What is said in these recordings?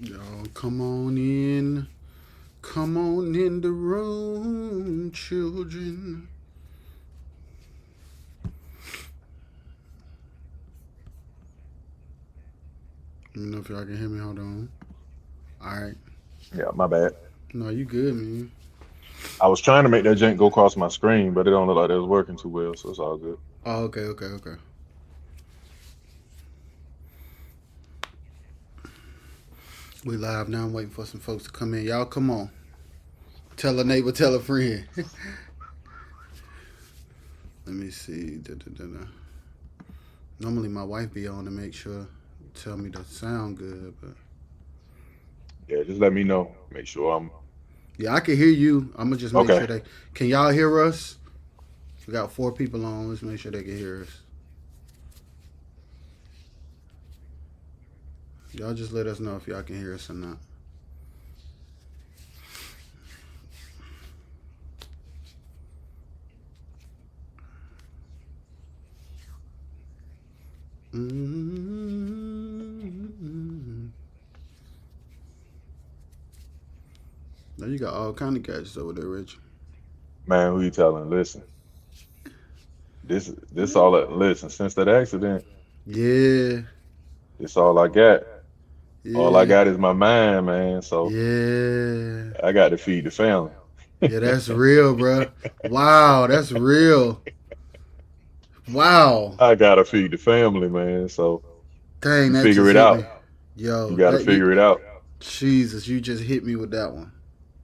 Y'all, come on in. Come on in the room, children. Let me know if y'all can hear me. Hold on. All right. Yeah, my bad. No, you good, man. I was trying to make that jank go across my screen, but it don't look like it was working too well, so it's all good. Oh, okay, okay, okay. We live now. I'm waiting for some folks to come in. Y'all, come on. Tell a neighbor, tell a friend. Let me see. Da. Normally, my wife be on to make sure, tell me to sound good, but Yeah, just let me know. Make sure I'm yeah, I can hear you. I'm gonna just make okay. sure they can. Y'all hear us? We got 4 people on. Let's make sure they can hear us. Y'all just let us know if y'all can hear us or not. Mm-hmm. Now you got all kind of gadgets over there, Rich. Man, who you telling? Listen, this all that. Listen, since that accident, Yeah, this all I got. All I yeah, got is my mind, man. So yeah, I got to feed the family. yeah. That's real, bro. Wow, that's real. Wow. I gotta feed the family, man. So Dang, you that figure just it hit out. me. You Yo, gotta that you, figure it out. Jesus, you just hit me with that one.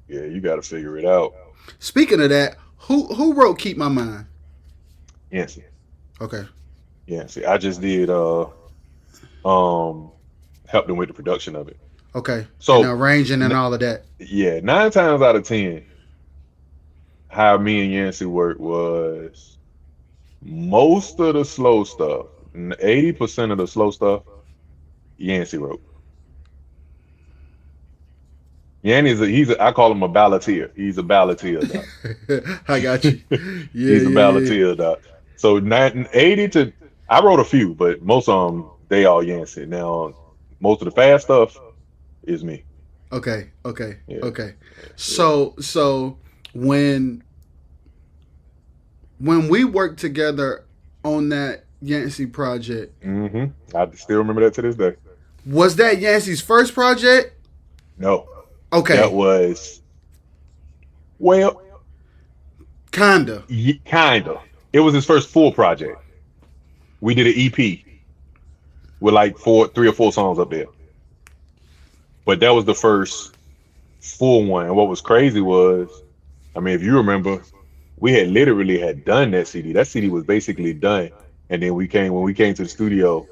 Yeah, you gotta figure it out. Speaking of that, who wrote "Keep My Mind"? Yes, Okay, yeah. See, I just did um help them with the production of it. okay, and So arranging and all of that. yeah, 9 times out of 10, how me and Yancey worked was most of the slow stuff, 80% of the slow stuff, Yancey wrote. I call him a balladeer. He's a balladeer, doc. I got you. Yeah, He's a yeah, yeah. balladeer, doc. So 80 to, I wrote a few, but most of them, they all Yancey. Now, most of the fast stuff is me. Okay, okay, Yeah, okay. yeah. So when we worked together on that Yancey project, I still remember that to this day. was that Yancey's first project? No, that Okay, was, well, kinda. kinda. It was his first full project. We did an EP with like 3 or 4 songs up there, but that was the first full one. And what was crazy was, I mean, if you remember, we had literally had done that CD. That CD was basically done, and then when we came to the studio,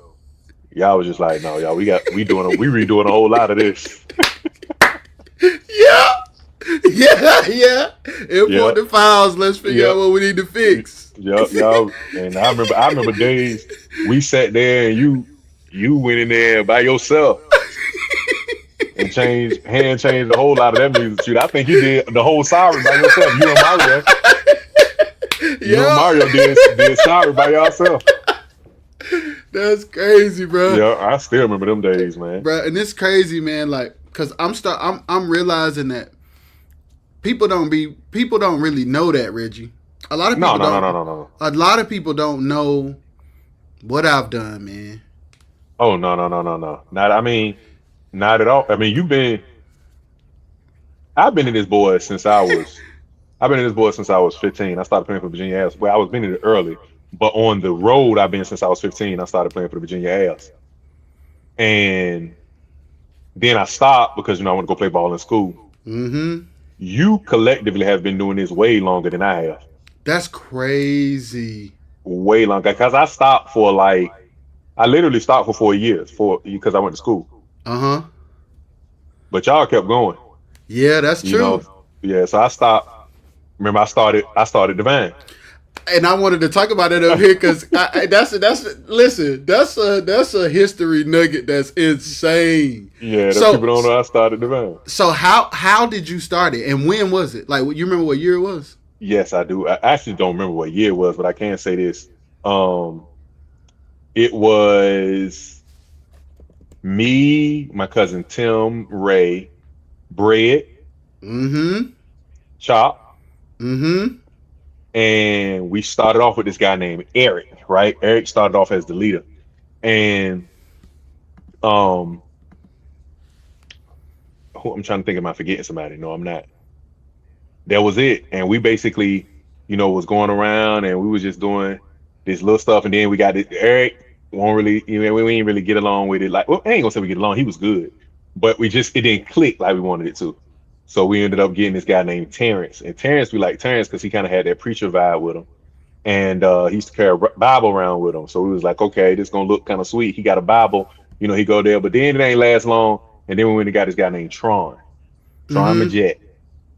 y'all was just like, no, y'all, we redoing a whole lot of this. Yeah, yeah, yeah. Import Yep, the files. Let's figure out yep, what we need to fix. yep, y'all. And I remember days we sat there and you went in there by yourself and changed a whole lot of that music. Shoot, I think you did the whole Sorry by yourself. You and Yeah, Mario did Sorry by yourself. that's crazy, bro. Yeah, I still remember them days, man. Bro, and it's crazy, man. Like, cause I'm realizing that people don't really know that, Reggie. A lot of No, people no, no, don't. no, no, no. A lot of people don't know what I've done, man. Oh no, no, no, no, no. Not I mean, not at all. I mean, I've been in this boy since I was I've been in this boy since I was 15. I started playing for Virginia Avs. Well, I was been in it early, but on the road I've been since I was 15. I started playing for the Virginia Avs. And then I stopped because I want to go play ball in school. Mm-hmm. You collectively have been doing this way longer than I have. That's crazy. Way longer. Because I literally stopped for 4 years because I went to school. Uh huh. But y'all kept going. Yeah, that's You know, true. yeah. So I stopped. Remember, I started Divine. And I wanted to talk about it up here because listen, that's a history nugget that's insane. Yeah, the people So don't know I started Divine. so how did you start it and when was it? Like, you remember what year it was? Yes, I do. I actually don't remember what year it was, but I can say this. Um, it was Me, my cousin Tim, Ray, Bread, Mm-hmm. Chop, Mm-hmm. and we started off with this guy named Eric, right? Eric started off as the leader. And um I'm trying to think, am I forgetting somebody? No, I'm not. That was it. And we basically, was going around and we was just doing this little stuff. And then we got it. Eric won't really, we didn't really get along with it. Like, well, I ain't gonna say we get along. He was good, but it didn't click like we wanted it to. So we ended up getting this guy named Terrence. And Terrence, we like Terrence because he kind of had that preacher vibe with him. And he used to carry a Bible around with him. So we was like, okay, this gonna look kind of sweet. He got a Bible, he go there. But then it ain't last long. And then we went and got this guy named Tron Mm-hmm. Majet.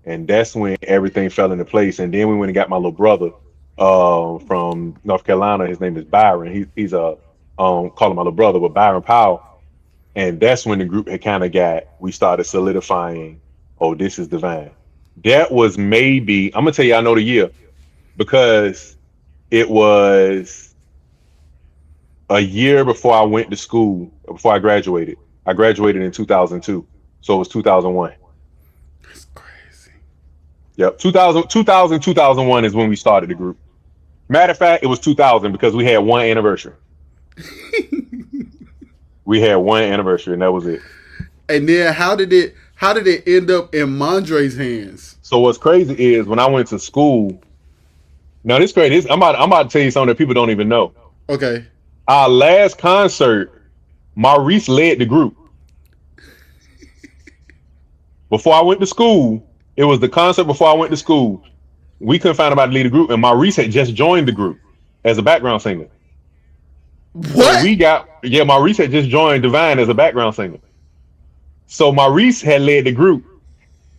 And that's when everything fell into place. And then we went and got my little brother from North Carolina. His name is Byron. He's a call him my little brother, but Byron Powell. And that's when the group had we started solidifying, oh, this is divine. That was maybe, I'm gonna tell you, I know the year because it was a year before I went to school, before I graduated. I graduated in 2002. So it was 2001. That's crazy. Yep. 2001 is when we started the group. Matter of fact, it was 2000 because we had one anniversary. We had one anniversary and that was it. And then how did it end up in Mondre's hands? So what's crazy is when I went to school, now this is crazy. I'm about to tell you something that people don't even know. Okay. Our last concert, Maurice led the group. Before I went to school, it was the concert before I went to school. We couldn't find anybody to lead the group, and Maurice had just joined the group as a background singer. What? So Maurice had just joined Divine as a background singer. So Maurice had led the group,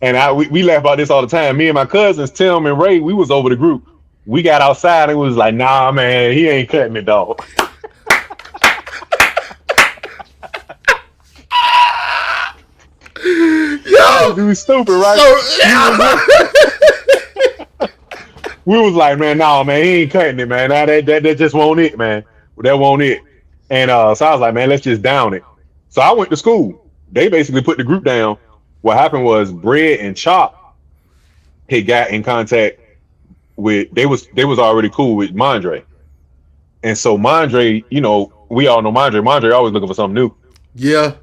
and we laugh about this all the time. Me and my cousins, Tim and Ray, we was over the group. We got outside and was like, nah, man, he ain't cutting it, dog. Yo, dude, stupid, right? We was like, man, nah, man, he ain't cutting it, man. Nah, that just won't it, man. That won't it. And so I was like, man, let's just down it. So I went to school. They basically put the group down. What happened was Bread and Chop had got in contact with, they was already cool with Mondre. And so Mondre, we all know Mondre. Mondre always looking for something new. Yeah.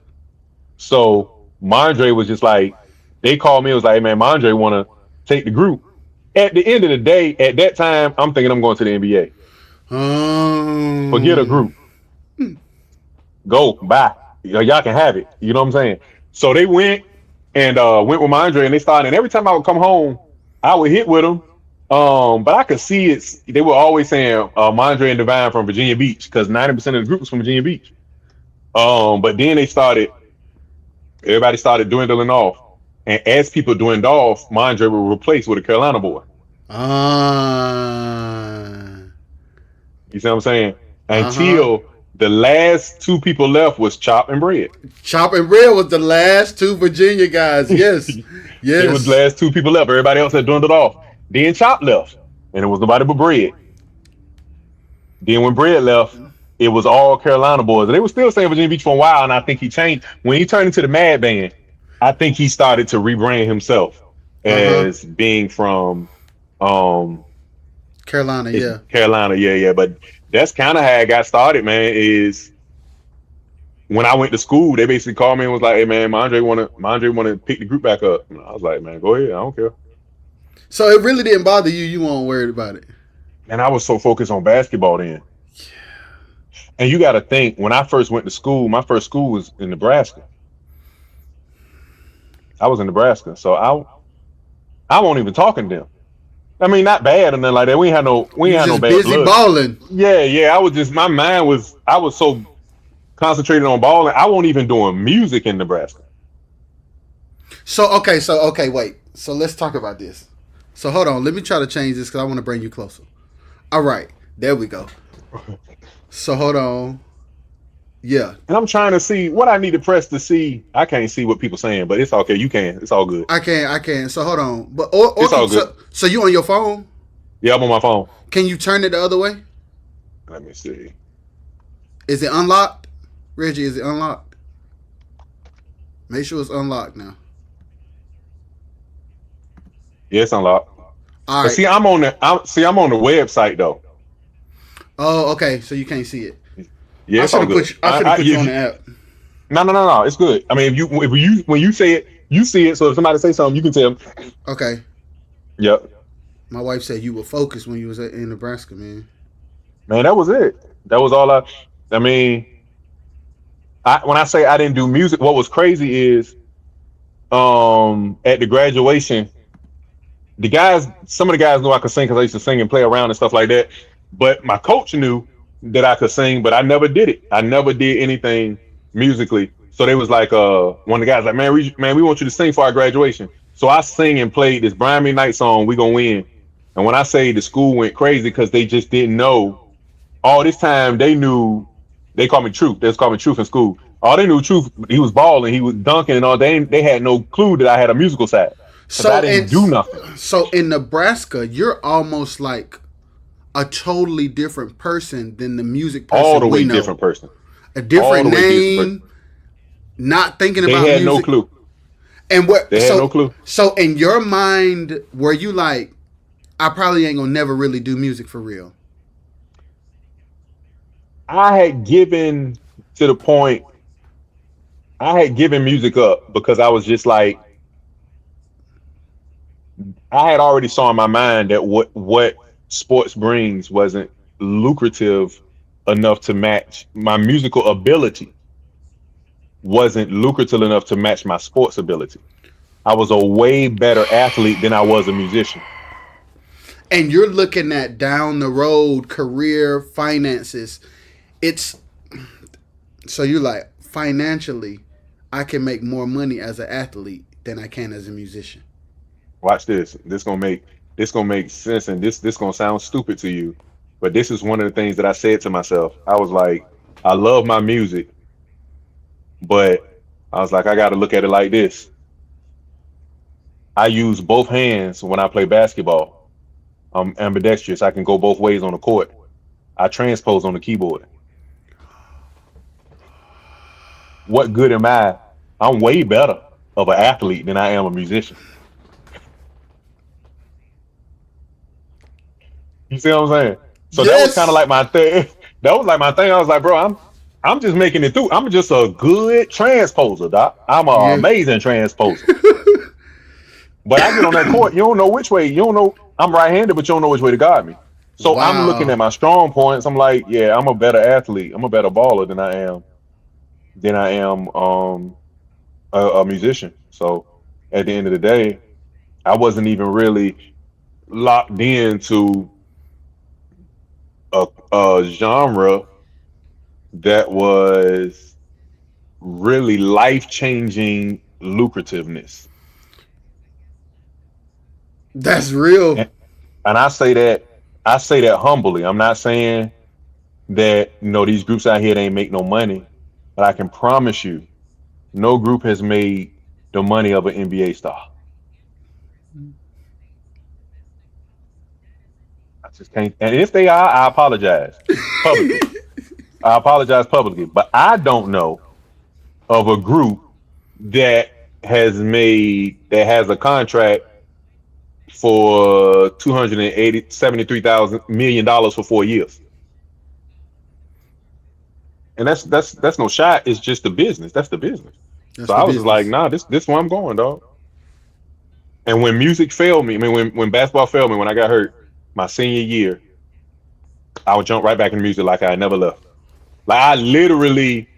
So Mondre was just like, they called me and was like, hey, man, Mondre want to take the group. At the end of the day, at that time, I'm thinking I'm going to the NBA. Forget a group. Go, bye. Y'all can have it. You know what I'm saying? So they went and went with Mondre and they started. And every time I would come home, I would hit with them. But I could see they were always saying Mondre and Divine from Virginia Beach because 90% of the group was from Virginia Beach. But then everybody started dwindling off. And as people dwindled off, Mondre was replaced with a Carolina boy. You see what I'm saying? Until the last two people left was Chop and Bread. Chop and Bread was the last two Virginia guys. Yes. Yes. It was the last two people left. Everybody else had dwindled off. Then Chop left. And it was nobody but Bread. Then when Bread left, it was all Carolina boys. And they were still saying Virginia Beach for a while. And I think he changed. When he turned into the Mad Band, I think he started to rebrand himself as being from Carolina, yeah. Carolina, yeah. But that's kind of how it got started, man, is when I went to school, they basically called me and was like, hey, man, Mondre wanna pick the group back up. And I was like, man, go ahead. I don't care. So it really didn't bother you. You weren't worried about it. And I was so focused on basketball then. Yeah. And you got to think, when I first went to school, my first school was in Nebraska. I was in Nebraska, so I won't even talking to them. I mean, not bad and nothing like that. We ain't had no bad busy blood. balling. Yeah. I was so concentrated on balling. I wasn't even doing music in Nebraska. So wait. So let's talk about this. So hold on. Let me try to change this because I want to bring you closer. All right, there we go. So hold on. Yeah. And I'm trying to see what I need to press to see. I can't see what people saying, but it's okay. You can. It's all good. I can. So hold on. But it's all good. So you on your phone? Yeah, I'm on my phone. Can you turn it the other way? Let me see. Is it unlocked? Reggie, is it unlocked? Make sure it's unlocked now. Yeah, it's unlocked. All But right. see, I'm on the website though. Oh, okay. So you can't see it. Yeah, I it's should all have good. put you. I should have put you on the app. No. It's good. I mean, if you when you say it, you see it. So if somebody say something, you can tell them. Okay. Yep. My wife said you were focused when you was in Nebraska, man. Man, that was it. That was all I. I mean, when I say I didn't do music, what was crazy is, at the graduation, some of the guys knew I could sing because I used to sing and play around and stuff like that. But my coach knew that I could sing, but I never did it. I never did anything musically. So they was like, one of the guys like, man, we want you to sing for our graduation. So I sing and played this Brian Me Night song, "We Gonna Win." And when I say the school went crazy because they just didn't know. All this time they knew. They called me Truth. They was calling me Truth in school. All they knew, Truth, he was balling, he was dunking and all. They had no clue that I had a musical side because I So didn't do nothing. so in Nebraska, you're almost like a totally different person than the music All the person we way know. different person. A All different the way different person. name, not thinking They about had no music. clue. And what? They had no clue. So in your mind, were you like, I probably ain't gonna never really do music for real? I had given to the point. I had given music up because I was just like, I had already saw in my mind that what sports brings wasn't lucrative enough to match my musical ability. Wasn't lucrative enough to match my sports ability. I was a way better athlete than I was a musician. And you're looking at down the road career finances. It's so you're like financially, I can make more money as an athlete than I can as a musician. Watch this. This gonna make sense, and this gonna sound stupid to you, but this is one of the things that I said to myself. I was like, I love my music, but I was like, I got to look at it like this. I use both hands when I play basketball. I'm ambidextrous. I can go both ways on the court. I transpose on the keyboard. What good am I? I'm way better of an athlete than I am a musician. You see what I'm saying? So that was kind of Yes. like my thing. That was like my thing. I was like, bro, I'm just making it through. I'm just a good transposer, doc. I'm an Yeah. amazing transposer. But I get on that court, you don't know which way. You don't know. I'm right-handed, but you don't know which way to guide me. So I'm looking Wow. at my strong points. I'm like, yeah, I'm a better athlete. I'm a better baller than I am a musician. So at the end of the day, I wasn't even really locked into a genre that was really life-changing lucrativeness. That's real. And, and I say that humbly. I'm not saying that these groups out here they ain't make no money, but I can promise you, no group has made the money of an NBA star. I just can't. And if they are, I apologize publicly. I apologize publicly, but I don't know of a group that has a contract for 273,000 million dollars for 4 years. And that's no shot. It's just the business. That's the business. That's So the I was just like, business. nah, this where I'm going, dog. And when music failed me, I mean, when basketball failed me, when I got hurt my senior year, I would jump right back into music like I never left. Like I literally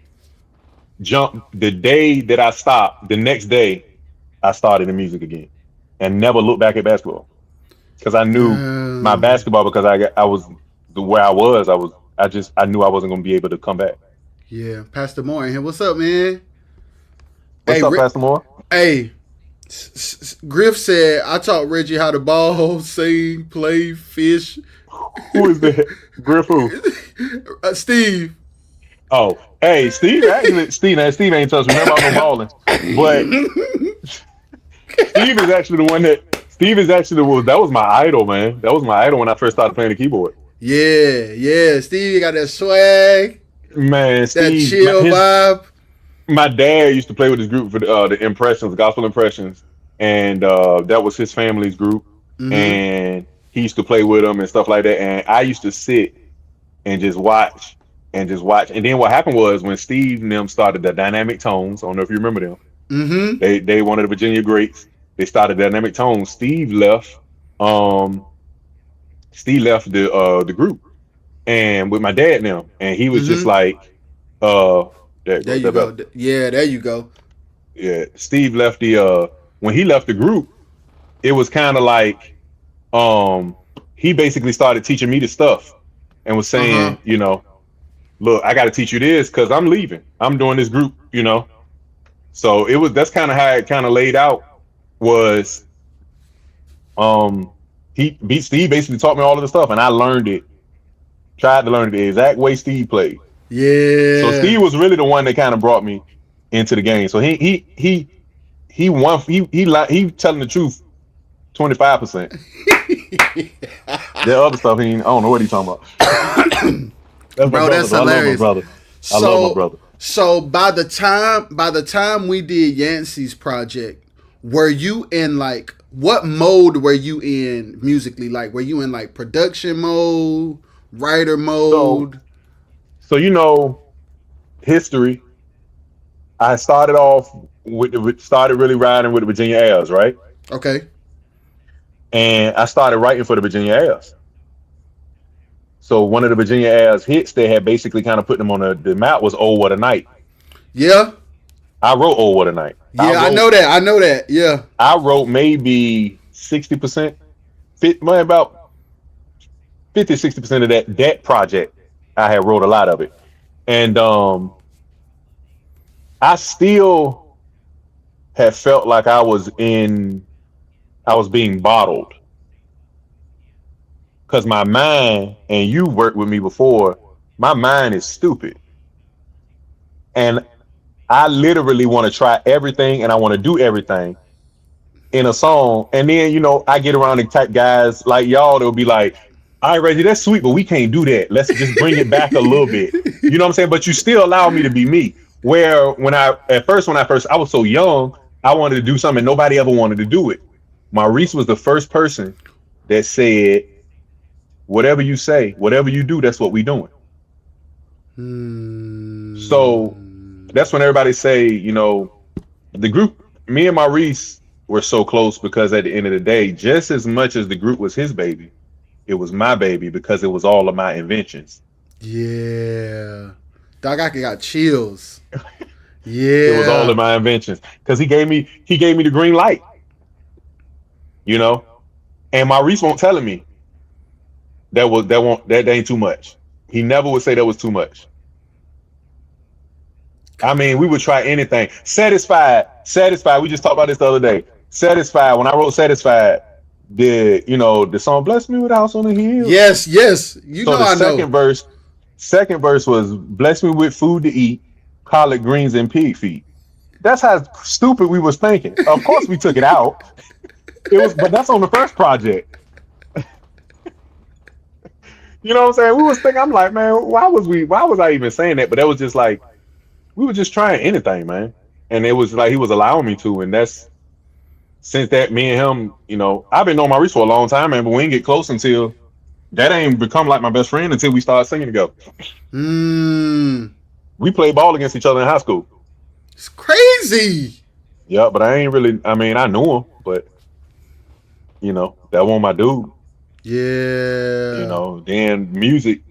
jumped the day that I stopped. The next day, I started in music again, and never looked back at basketball because I knew my Um, basketball because I was the where I was. I knew I wasn't gonna be able to come back. yeah, Pastor Moore in here. What's up, man? Hey, What's up, Pastor Moore? Hey, Griff said I taught Reggie how to ball, sing, play, fish. Who is that? Griff who? Steve. Oh, hey, Steve ain't touched me. Remember, I'm no balling. But Steve is actually that was my idol, man. That was my idol when I first started playing the keyboard. Yeah, yeah. Steve got that swag, Man, that Steve, chill vibe. my dad used to play with this group for the Impressions, Gospel Impressions, and that was his family's group, Mm-hmm. and he used to play with them and stuff like that. And I used to sit and just watch and just watch. And then what happened was when Steve and them started the Dynamic Tones. I don't know if you remember them. Mm-hmm. They one of the Virginia greats. They started Dynamic Tones. Steve left. Um, Steve left the group and with my dad now, and he was just Mm-hmm. like, uh, there it There goes. you That better. go. Yeah, there you go. Yeah, Steve left the when he left the group, it was kind of like um he basically started teaching me the stuff and was Uh-huh. saying, look, I got to teach you this because I'm leaving. I'm doing this group. So that's kind of how it kind of laid out was um Steve basically taught me all of the stuff and I learned it, tried to learn it the exact way Steve played. So Yeah. Steve was really the one that kind of brought me into the game. So he won he telling the truth 25%. The other stuff I don't know what he's talking about. That's my Bro, brother that's though. I love my hilarious. brother. I love my So brother. so by the time we did Yancey's project, were you in like what mode were you in musically? Like were you in like production mode, writer So mode? so history. I started off started really riding with the Virginia Airs, right? Okay. And I started writing for the Virginia Airs. So one of the Virginia Airs hits they had basically kind of put them on the map was "Oh What a Night." Yeah. I wrote "Oh What a Night." I Yeah, I wrote know that. I know that. Yeah. I wrote maybe 60%, about 50-60% of that project. I had wrote a lot of it, and I still had felt like I was being bottled because my mind, and you worked with me before, my mind is stupid, and I literally want to try everything and I want to do everything in a song. And then, I get around and type guys like y'all, they'll be like, all right, Reggie, that's sweet, but we can't do that. Let's just bring it back a little bit. You know what I'm saying? But you still allow me to be me. Where when I first, I was so young, I wanted to do something nobody ever wanted to do it. Maurice was the first person that said, whatever you say, whatever you do, that's what we doing. So Hmm. that's when everybody say, the group, me and Maurice were so close because at the end of the day, just as much as the group was his baby, it was my baby because it was all of my inventions. Yeah. Dog, I got chills. It was all of Yeah. my inventions because he gave me the green light, you know. And Maurice won't telling me that ain't too much. He never would say that was too much. I mean, we would try anything. Satisfied. We just talked about this the other day. Satisfied. When I wrote Satisfied, the song "Bless Me with a House on the Hill." Yes, yes. You So know the I know. second verse was "Bless me with food to eat, collard greens and pig feet." That's how stupid we was thinking. Of course, we took it out. But that's on the first project. You know what I'm saying? We was thinking. I'm like, man, why was I even saying that? But that was just like we were just trying anything, man. And it was like he was allowing me to, and that's since that me and him, I've been knowing Maurice for a long time, man. But we didn't get close until that ain't become like my best friend until we started singing together. Hmm. We played ball against each other in high school. It's crazy. Yeah, but I ain't really. I mean, I knew him, but that wasn't my dude. Yeah. Then music.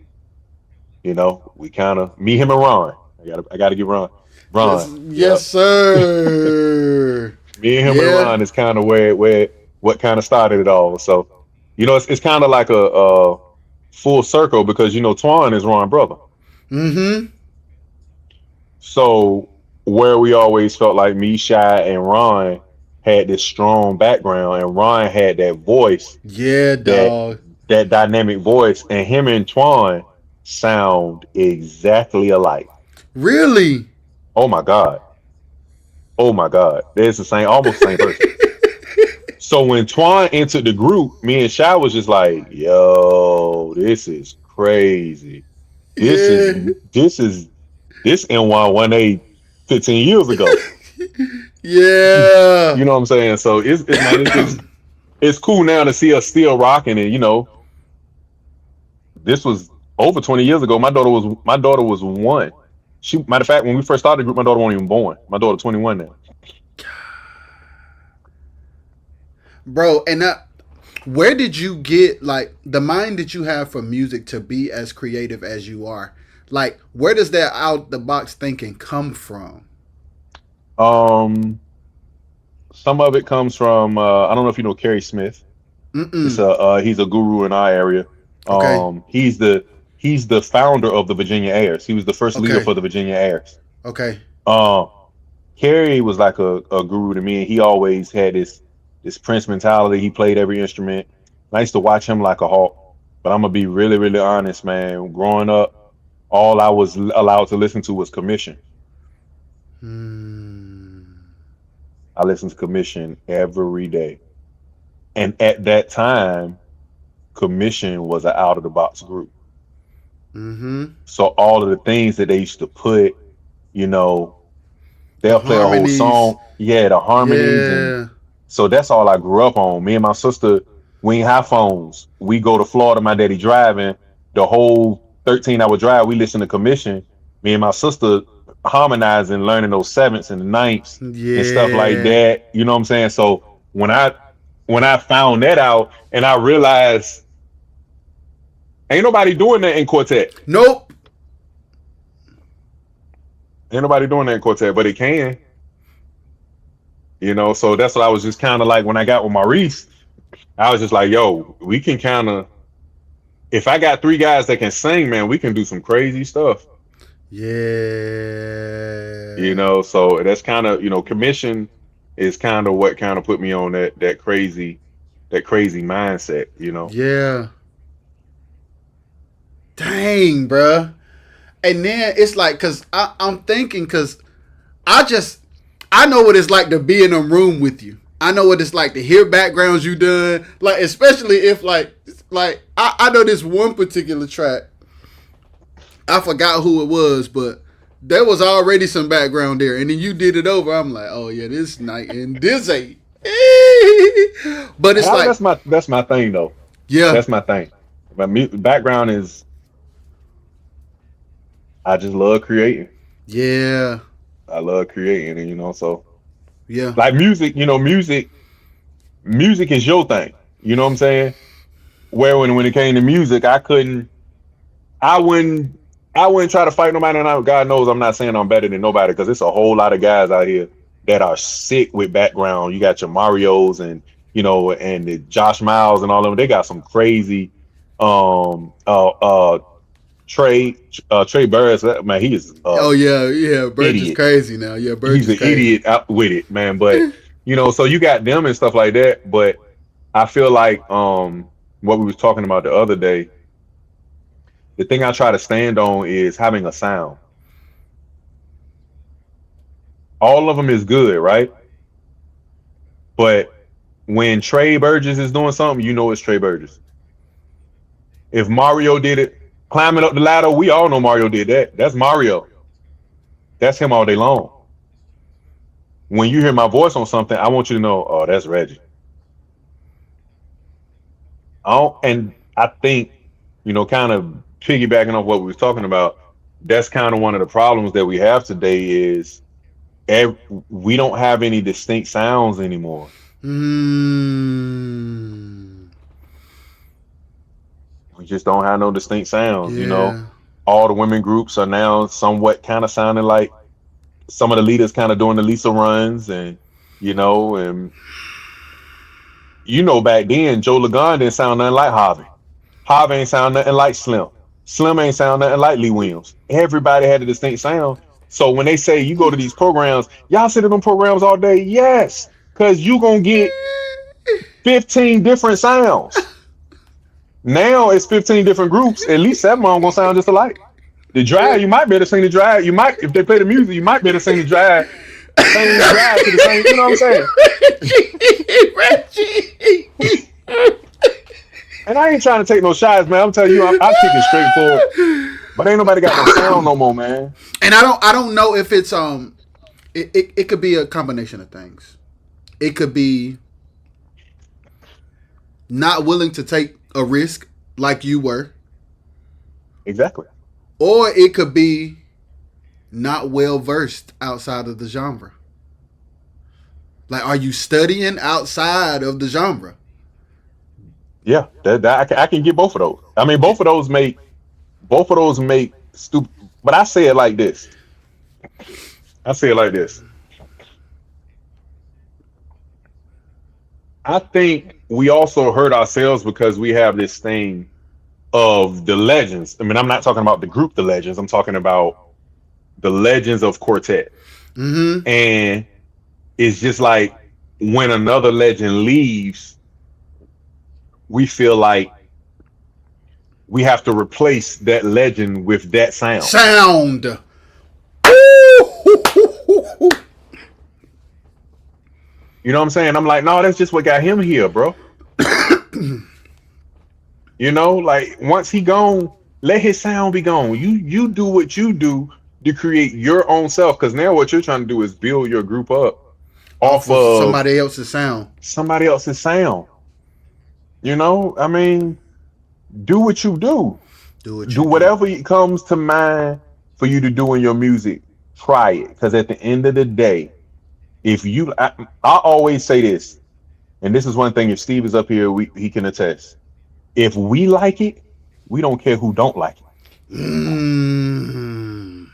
We kind of me, him, and Ron. I gotta get Ron. Yes, Ron. yes, Yep. sir. Me and him and Yeah. Ron is kind of where what kind of started it all. So, it's kind of like a full circle because Twan is Ron's brother. Mm-hmm. So where we always felt like me, Shy, and Ron had this strong background, and Ron had that voice, Yeah, that dog. that dynamic voice, and him and Twan sound exactly alike. Really? Oh my god! Oh my god! They're the same, almost the same person. So when Twan entered the group, me and Shy was just like, "Yo, this is crazy. This is Yeah. this is this N118. 15 years ago. Yeah. You know what I'm saying? So it's cool now to see us still rocking, and this was over 20 years ago. My daughter was 1. She, matter of fact, when we first started the group, my daughter wasn't even born. My daughter 21 now. Bro, and where did you get like the mind that you have for music to be as creative as you are? Like, where does that out the box thinking come from? Um, some of it comes from I don't know if you know Kerry Smith. Mm-mm. He's a guru in our area. Okay. He's the founder of the Virginia Airs. He was the first leader Okay. for the Virginia Airs. Okay. Um, Kerry was like a guru to me, and he always had this Prince mentality. He played every instrument. I used to watch him like a hawk. But I'm gonna be really, really honest, man. Growing up, all I was allowed to listen to was Commission. Hmm. I listened to Commission every day, and at that time, Commission was an out of the box group. Mm-hmm. So all of the things that they used to put, you know, The they'll play a whole harmonies. song, yeah, the harmonies, and Yeah. so that's all I grew up on. Me and my sister, we ain't have phones. We go to Florida, my daddy driving. The whole 13-hour drive, we listen to Commission. Me and my sister harmonizing, learning those sevenths and the ninths and stuff like Yeah. that. You know what I'm saying? So when I found that out and I realized ain't nobody doing that in Quartet. Nope. Ain't nobody doing that in Quartet, but it can. So that's what I was just kind of like when I got with Maurice. I was just like, yo, we can kind of, if I got 3 guys that can sing, man, we can do some crazy stuff. Yeah. So that's kind of, Commission is kind of what kind of put me on that crazy mindset. Yeah. Dang, bruh. And then it's like, cause I'm thinking, cause I know what it's like to be in a room with you. I know what it's like to hear backgrounds you done. Like, especially if I know this one particular track. I forgot who it was, but there was already some background there, and then you did it over. I'm like, oh yeah, this night and this ain't. But it's like, that's my thing though. yeah, That's my thing. My background is I just love creating. yeah, I love creating, and so yeah, like music. Music is your thing. You know what I'm saying? Where when it came to music, I wouldn't try to fight nobody. And God knows I'm not saying I'm better than nobody because it's a whole lot of guys out here that are sick with background. You got your Marios and the Josh Miles and all of them. They got some crazy Trey Burris, man, he is oh yeah. Bird is idiot. crazy now. Yeah, Bird He's is an crazy. idiot out with it, man. But so you got them and stuff like that. But I feel like what we was talking about the other day, the thing I try to stand on is having a sound. All of them is good, right? But when Trey Burgess is doing something, it's Trey Burgess. If Mario did it, climbing up the ladder, we all know Mario did that. That's Mario. That's him all day long. When you hear my voice on something, I want you to know, oh, that's Reggie. And I think, kind of piggybacking off what we was talking about, that's kind of one of the problems that we have today is we don't have any distinct sounds anymore. We just don't have no distinct sounds, Yeah. All the women groups are now somewhat kind of sounding like some of the leaders kind of doing the Lisa runs and back then Joe Lagon didn't sound nothing like Harvey. Harvey ain't sound nothing like Slim. Slim ain't sound nothing like Lee Williams. Everybody had a distinct sound. So when they say you go to these programs, y'all sit in them programs all day, yes, because you gonna get 15 different sounds. Now it's 15 different groups. At least 7 of them gonna sound just alike. The drive, you might be able to sing the drive. You might, if they play the music, you might be able to sing the drive. Same drive to the same. You know what I'm saying? Reggie. And I ain't trying to take no shots, man. I'm telling you, I'm kicking straight forward. But ain't nobody got no sound no more, man. And I don't know if it's It could be a combination of things. It could be not willing to take a risk like you were, Exactly. or it could be not well versed outside of the genre. Like, are you studying outside of the genre? Yeah, I can get both of those. I mean, both of those make stupid. But I say it like this. I say it like this. I think we also hurt ourselves because we have this thing of the legends. I mean, I'm not talking about the group, the legends. I'm talking about the legends of Quartet. Mm-hmm. And it's just like when another legend leaves, we feel like we have to replace that legend with that sound. Sound. You know what I'm saying? I'm like, no, that's just what got him here, bro. You know, like once he gone, let his sound be gone. You do what you do to create your own self. Because now what you're trying to do is build your group up Off off of of somebody else's sound. somebody else's sound. You know, I mean, do what you do. Do what Do you do. whatever comes to mind for you to do in your music. Try it. Because at the end of the day, if you, I always say this, and this is one thing. If Steve is up here, he can attest. If we like it, we don't care who don't like it. Mm.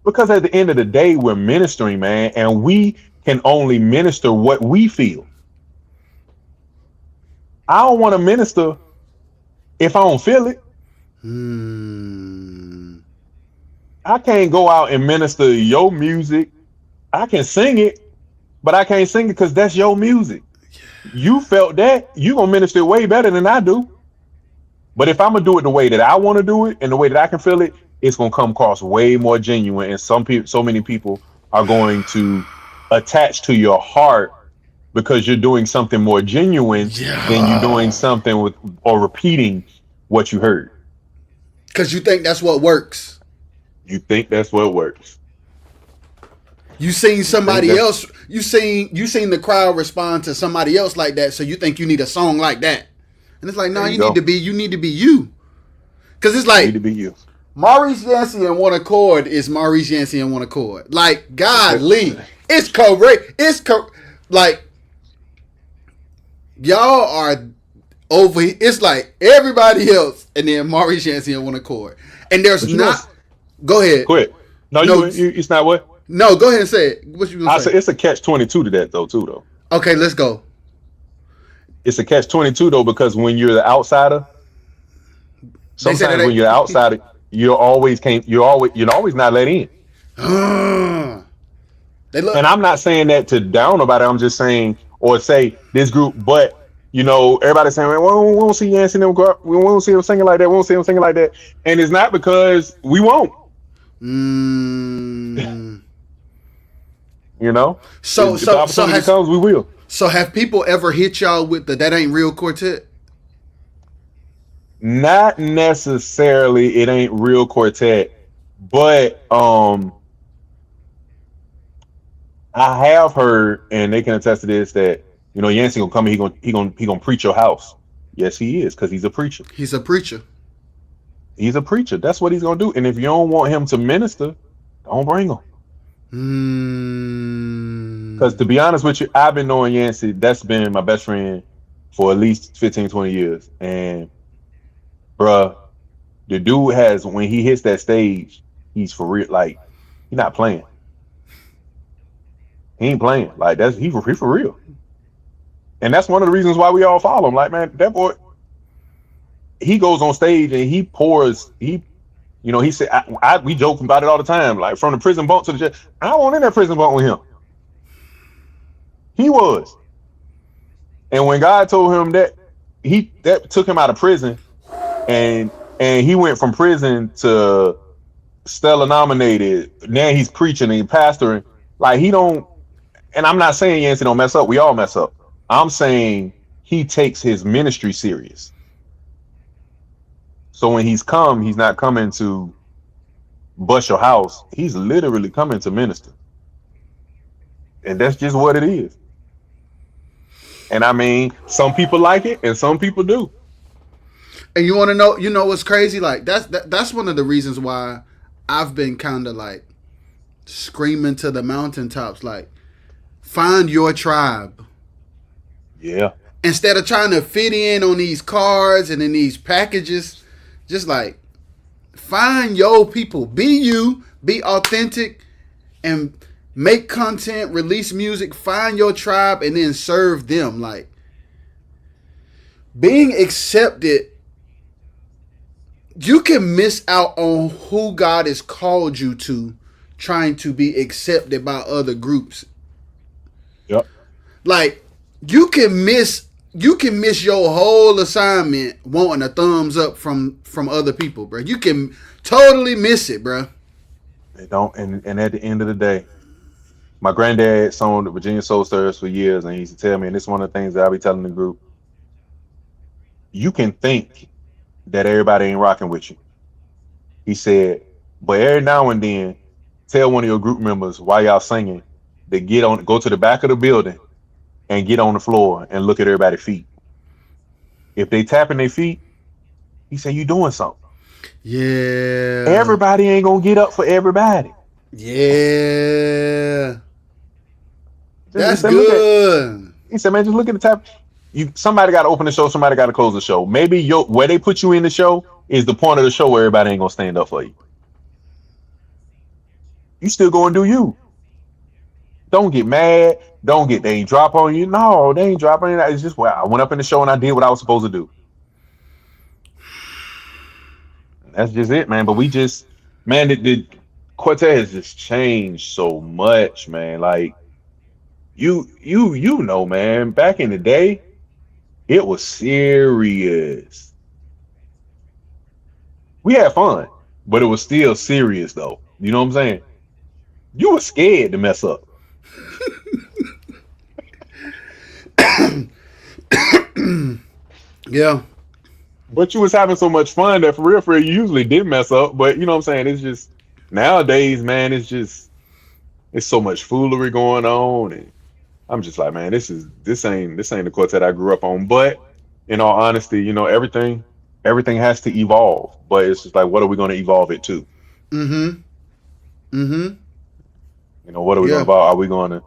Because at the end of the day, we're ministering, man, and we can only minister what we feel. I don't want to minister if I don't feel it. Mm. I can't go out and minister your music. I can sing it, but I can't sing it because that's your music. You felt that, you gonna minister way better than I do. But if I'm gonna do it the way that I want to do it and the way that I can feel it, it's gonna come across way more genuine. And so many people are going to attach to your heart because you're doing something more genuine than you doing something with or repeating what you heard. Because you think that's what works. You think that's what works. You seen somebody else. You seen the crowd respond to somebody else like that. So you think you need a song like that. And it's like, no, you need to be you. Because it's like, need to be you. Maurice Yancey in one accord is Maurice Yancey in one accord. Like, golly, it's correct. Like, y'all are over. It's like everybody else, and then Maurice Yancey in one accord. And there's not. Go ahead. Quit. No, it's not what. No, go ahead and say it. What you gonna say? It's a catch-22 to that though. Okay, let's go. It's a catch-22 though, because when you're the outsider, sometimes when you're the outsider, you're always not let in. And I'm not saying that to down about it. I'm just saying, or say this group, but everybody's saying, well, we won't see Yancey and them, we won't see him singing like that. We won't see him singing like that. And it's not because we won't. So if the opportunity comes, we will. So have people ever hit y'all with the "that ain't real" quartet? Not necessarily. It ain't real quartet, but I have heard, and they can attest to this, that Yancey gonna come and he gonna preach your house. Yes, he is, because he's a preacher. He's a preacher. He's a preacher. That's what he's gonna do. And if you don't want him to minister, don't bring him. Because to be honest with you, I've been knowing Yancey. That's been my best friend for at least 15, 20 years. And bruh, the dude has, when he hits that stage, he's for real. Like, he's not playing. He ain't playing. Like, he for real. And that's one of the reasons why we all follow him. Like, man, that boy, he goes on stage and he pours. He said, we joke about it all the time. Like, from the prison bunk to the church. I wasn't in that prison bunk with him. He was. And when God told him that took him out of prison, and he went from prison to Stella nominated. Now he's preaching and pastoring. Like, he don't. And I'm not saying Yancey don't mess up. We all mess up. I'm saying he takes his ministry serious. So when he's not coming to bust your house. He's literally coming to minister, and that's just what it is. And I mean, some people like it, and some people do. And you want to know, what's crazy? Like that's one of the reasons why I've been kind of like screaming to the mountaintops, like find your tribe Yeah, instead of trying to fit in on these cards and in these packages. Just like find your people, be you, be authentic, and make content, release music, find your tribe, and then serve them. Like being accepted, you can miss out on who God has called you to trying to be accepted by other groups. yep. Like you can miss your whole assignment wanting a thumbs up from other people, bro. You can totally miss it, bro. They don't. And at the end of the day, my granddad sung the Virginia Soul Stirrers for years, and he used to tell me, and this is one of the things that I be telling the group: you can think that everybody ain't rocking with you. He said, but every now and then, tell one of your group members while y'all singing to go to the back of the building and get on the floor and look at everybody's feet. If they tapping their feet, he said, you doing something. Yeah. Everybody ain't gonna get up for everybody. Yeah. He That's said, good. he said, man, just look at the tap. Somebody got to open the show. Somebody got to close the show. Maybe where they put you in the show is the point of the show where everybody ain't gonna stand up for you. You still go and do you. Don't get mad. They ain't drop on you. No, they ain't dropping you. It's just, well, I went up in the show and I did what I was supposed to do. That's just it, man. But man, the Quartet has just changed so much, man. Like you know, man. Back in the day, it was serious. We had fun, but it was still serious, though. You know what I'm saying? You were scared to mess up. Yeah. But you was having so much fun that for real, you usually did mess up. But you know what I'm saying? It's just nowadays, man, it's so much foolery going on. And I'm just like, man, this ain't the Quartet I grew up on. But in all honesty, everything has to evolve. But it's just like, what are we gonna evolve it to? Mm-hmm. Mm-hmm. What are we gonna Yeah. evolve? Are we gonna,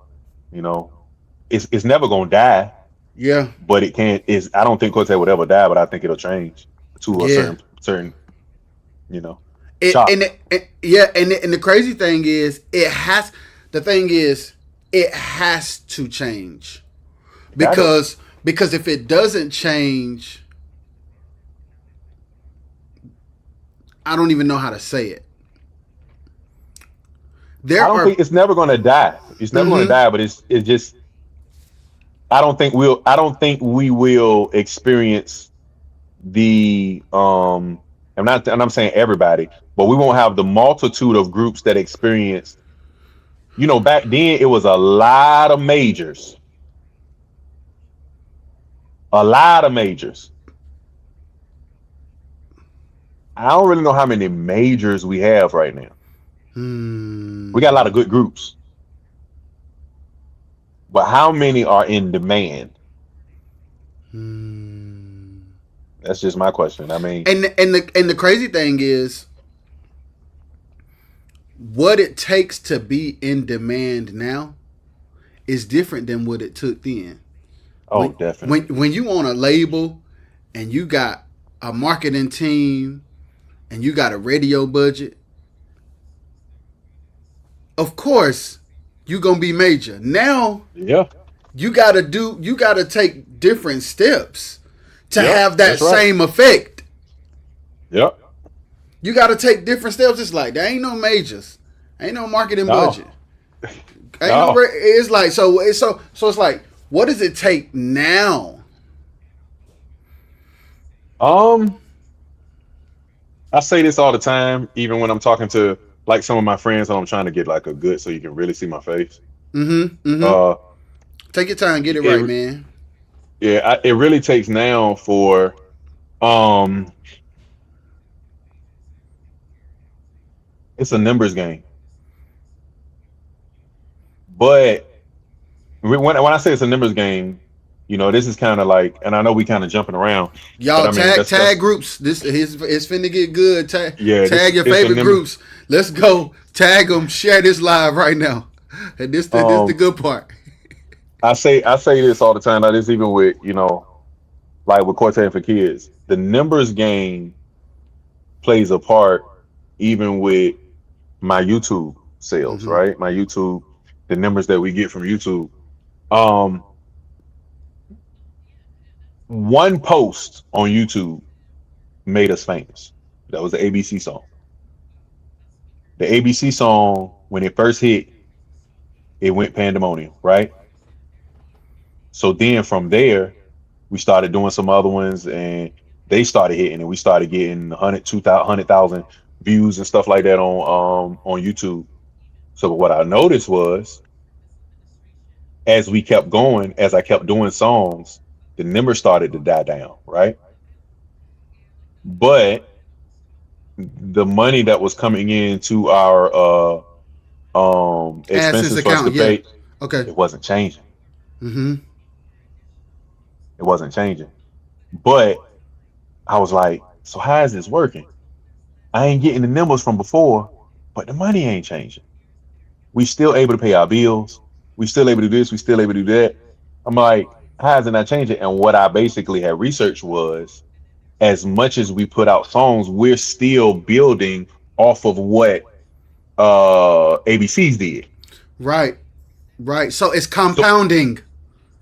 you know, it's never gonna die, Yeah. but it can't is I don't think Quartet would ever die, but I think it'll change to a Yeah. certain, you know, It shop. yeah, and the crazy thing is, it has to change Got to. because if it doesn't change, I don't even know how to say it. There I don't are. think it's never gonna die. It's never gonna Mm-hmm. die, but it's just I don't think we will experience the and I'm saying everybody, but we won't have the multitude of groups that experience. Back then it was a lot of majors. A lot of majors. I don't really know how many majors we have right now. We got a lot of Hmm. good groups, but how many are in demand? Hmm. That's just my question. I mean, And the crazy thing is, what it takes to be in demand now is different than what it took then. oh, When definitely. when you on a label and you got a marketing team and you got a radio budget, of course you gonna be major. Now Yeah. you gotta take different steps to Yep. have that That's right. same effect. Yep. You gotta take different steps. It's like there ain't no majors, ain't no marketing No. budget, ain't no. No. It's like so it's like what does it take now? Um, I say this all the time, even when I'm talking to like some of my friends and I'm trying to get like a good so you can really see my face. Mm-hmm. Mm-hmm. Uh, Take your time, get it right, it man. yeah, it really takes now um It's a numbers game. But when I say it's a numbers game, this is kind of like, and I know we kind of jumping around, but Y'all I mean tag that's groups. This is it's finna get good. yeah, Tag this your it's a favorite number. groups. Let's go. Tag them. Share this live right now. And this the Um, good part. I say this all the time. Now this even with like with Quartet for Kids, the numbers game plays a part even with my YouTube sales, Hmm. right? My YouTube, the numbers that we get from YouTube. Um, One post on YouTube made us famous. That was the ABC song. The ABC song, when it first hit, it went pandemonium, right? So then from there, we started doing some other ones and they started hitting and we started getting 100, 2,000, 100,000 views and stuff like that on YouTube. So what I noticed was as we kept going, as I kept doing songs, the numbers started to die down, right? But the money that was coming into our AdSense expenses for us to account. Yeah. pay, Okay. it wasn't changing. Hmm. It wasn't changing. But I was like, so how is this working? I ain't getting the numbers from before, but the money ain't changing. We still able to pay our bills. We still able to do this. We still able to do that. I'm like, how is it not changing? And what I basically had researched was, as much as we put out songs, we're still building off of what ABCs did. Right. Right. So it's So compounding.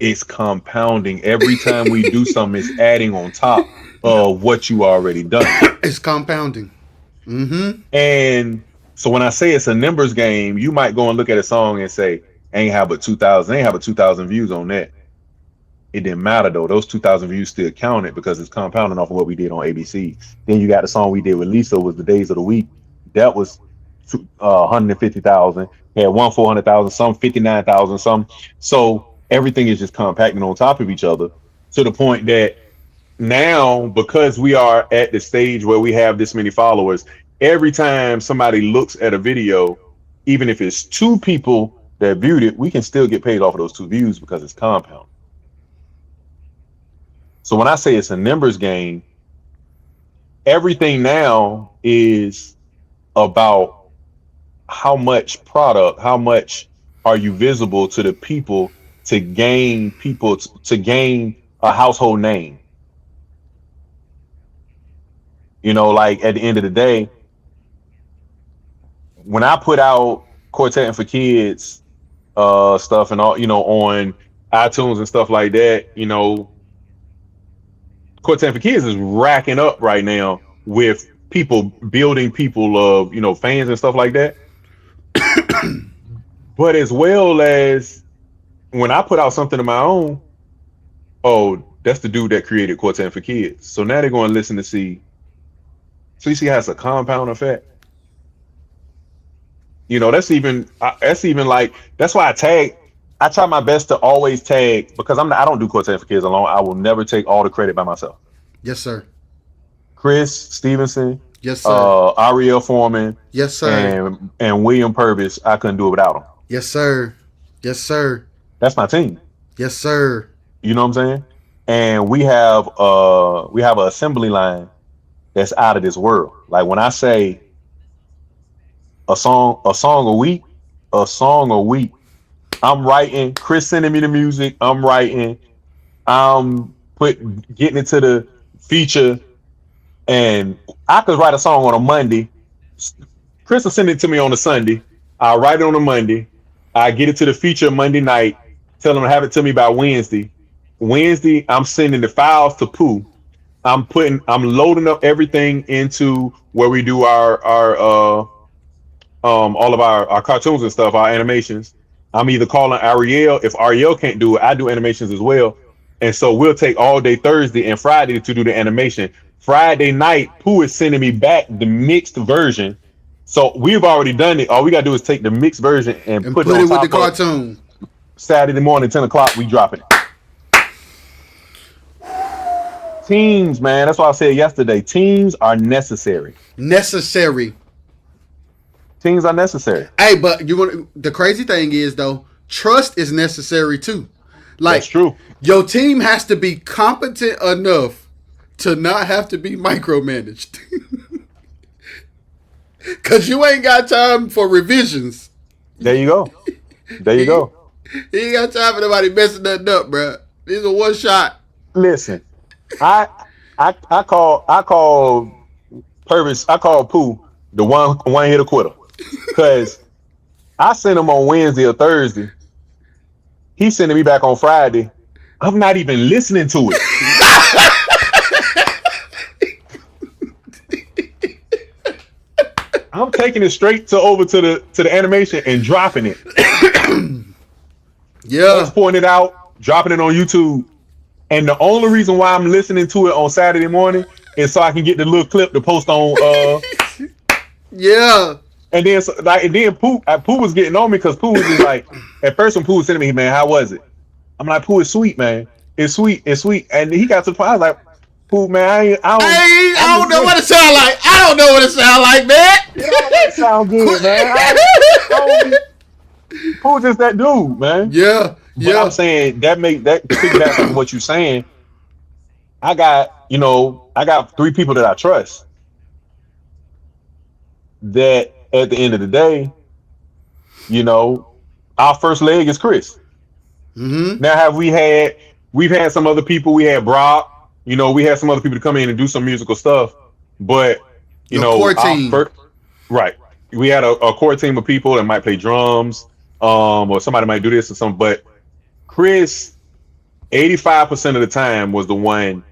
it's compounding. Every time we do something, it's adding on top of what you already done. It's compounding. Mm-hmm. And so when I say it's a numbers game, you might go and look at a song and say, ain't have but 2,000, ain't have but 2,000 views on that. It didn't matter though. Those 2,000 views still counted because it's compounding off of what we did on ABC. Then you got the song we did with Lisa, was the Days of the Week. That was 150,000. Had one 400,000, some 59,000, some. So everything is just compacting on top of each other to the point that now, because we are at the stage where we have this many followers, every time somebody looks at a video, even if it's two people that viewed it, we can still get paid off of those two views because it's compound. So when I say it's a numbers game, everything now is about how much product, how much are you visible to the people to gain a household name. Like at the end of the day, when I put out Quartet and for Kids stuff and all, on iTunes and stuff like that, Quartet for Kids is racking up right now with people building people of, fans and stuff like that. But as well as when I put out something of my own, oh, that's the dude that created Quartet for Kids. So now they're going to listen to see. So you see how it's a compound effect. That's even like, that's why I try my best to always tag, because I don't do Quartet for Kids alone. I will never take all the credit by myself. Yes, sir. Chris Stevenson, Yes, sir. Ariel Foreman, Yes, sir. and William Purvis, I couldn't do it without them. Yes, sir. Yes, sir. That's my team. Yes, sir. You know what I'm saying? And we have an assembly line that's out of this world. Like when I say a song a week, I'm writing. Chris sending me the music. I'm writing. I'm getting into the feature, and I could write a song on a Monday. Chris will send it to me on a Sunday. I write it on a Monday. I get it to the feature Monday night. Tell them to have it to me by Wednesday. Wednesday, I'm sending the files to Pooh. I'm loading up everything into where we do our all of our cartoons and stuff, our animations. I'm either calling Ariel. If Ariel can't do it, I do animations as well. And so we'll take all day Thursday and Friday to do the animation. Friday night, Pooh is sending me back the mixed version. So we've already done it. All we gotta do is take the mixed version and And put it put on it with the top of cartoon. Saturday morning, 10 o'clock, we drop it. Teams, man. That's why I said yesterday. Teams are necessary. Necessary. Teams are necessary. Hey, but the crazy thing is though, trust is necessary too. That's Like true. your team has to be competent enough to not have to be micromanaged. Cause you ain't got time for revisions. There you go. There you You, go. you ain't got time for nobody messing nothing up, bro. These are one shot. Listen, I I call Purvis. I call Pooh the one hitter quitter because I sent him on Wednesday or Thursday. He sending me back on Friday. I'm not even listening to it. I'm taking it straight to over to the animation and dropping it, Yeah. exporting it out, dropping it on YouTube. And the only reason why I'm listening to it on Saturday morning is so I can get the little clip to post on. Yeah. And then Pooh was getting on me because Pooh was just like, at first when Pooh was sending me, man, how was it? I'm like, Pooh, it's sweet, man. It's sweet, it's sweet. And he got to the point, I was like, Pooh, man, I don't know what it sound like. I don't know what it sound like, man. It sound good, man. Pooh just that dude, man. Yeah. But Yeah. I'm saying that to piggyback on what you're saying. I got 3 people that I trust. That at the end of the day, our first leg is Chris. Mm-hmm. Now we've had some other people. We had Brock. We had some other people to come in and do some musical stuff. But Your core our team. right. We had a core team of people that might play drums, or somebody might do this or something. But Chris, 85% of the time was the one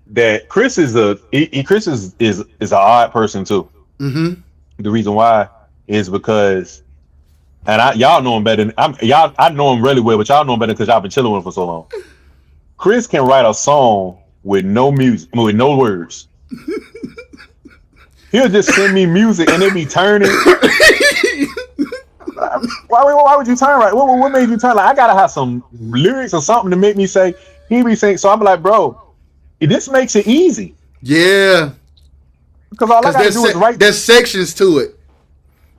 that Chris is Chris is an odd person too. Mm-hmm. The reason why is because, and y'all know him better. I know him really well, but y'all know him better because y'all been chilling with him for so long. Chris can write a song with no music, with no words. He'll just send me music and it be turning. Why would you turn right? What made you turn? Like, I gotta have some lyrics or something to make me say. He be saying, so I'm like, bro, this makes it easy. Yeah. Because all I gotta do is write. There's sections to it.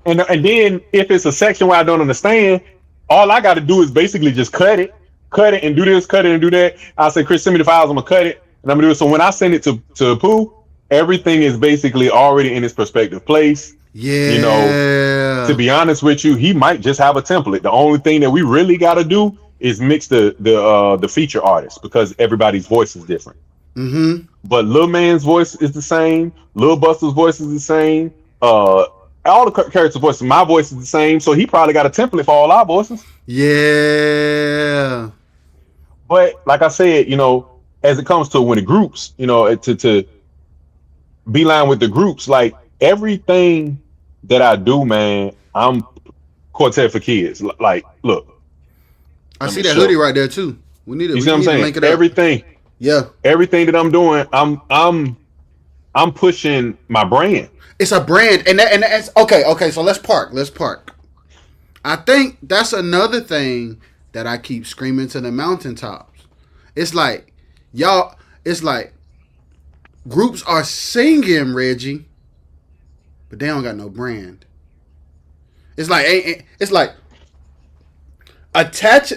And then if it's a section where I don't understand, all I gotta do is basically just cut it and do this, cut it and do that. I'll say, Chris, send me the files, I'm gonna cut it and I'm gonna do it. So when I send it to Pooh, everything is basically already in its perspective place. Yeah. To be honest with you, he might just have a template. The only thing that we really gotta do is mix the feature artists because everybody's voice is different. Mm-hmm. But Lil Man's voice is the same. Lil Buster's voice is the same. All the characters' voices, my voice is the same. So he probably got a template for all our voices. Yeah. But like I said, as it comes to when the groups, to beeline with the groups, like everything that I do, man, I'm Quartet for Kids. Like, look. I see that hoodie right there too. We need to. You see what I'm saying? Link it up. Everything. Yeah. Everything that I'm doing, I'm pushing my brand. It's a brand, and that's okay. Okay, so let's park. I think that's another thing that I keep screaming to the mountaintops. It's like y'all. It's like groups are singing Reggie, but they don't got no brand. It's like attach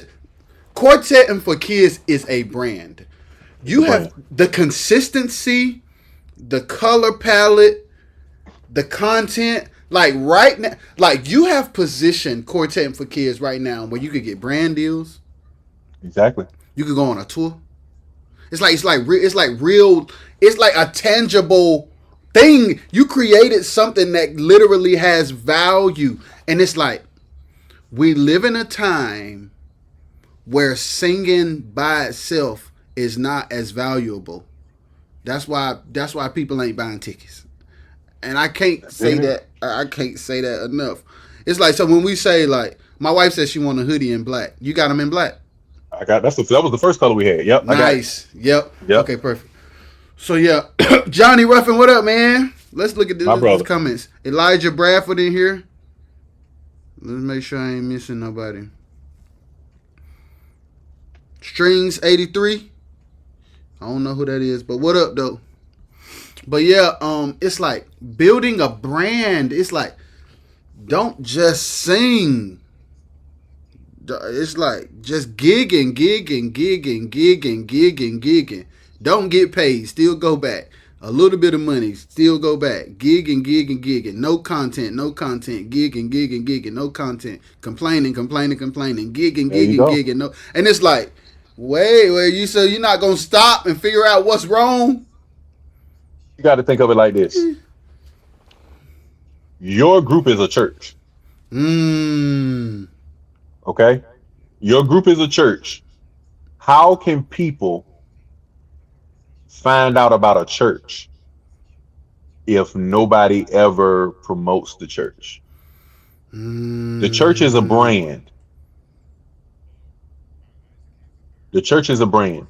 Quartet and for Kids is a brand. You have the consistency, the color palette, the content. Like right now, like you have positioned Quartet and for Kids right now where you could get brand deals. Exactly. You could go on a tour. It's like real. It's like a tangible thing. You created something that literally has value, and it's like we live in a time where singing by itself is not as valuable. That's why people ain't buying tickets. And I can't say that. I can't say that enough. It's like, so when we say, like, my wife says she want a hoodie in black. You got them in black? That was the first color we had. Yep. Nice. Yep. Yep. Okay, perfect. So yeah, Johnny Ruffin, what up, man? Let's look at these comments. Elijah Bradford in here. Let's make sure I ain't missing nobody. Strings 83. I don't know who that is, but what up though? But yeah, it's like building a brand. It's like don't just sing. It's like just gigging. Don't get paid. Still go back. A little bit of money. Still go back. Gigging. No content. Gigging. No content. Complaining. There you go. Gigging. No. And it's like, wait. You say you're not gonna stop and figure out what's wrong? You got to think of it like this: your group is a church. Mmm. Okay, your group is a church. How can people find out about a church if nobody ever promotes the church? The church is a brand. The church is a brand.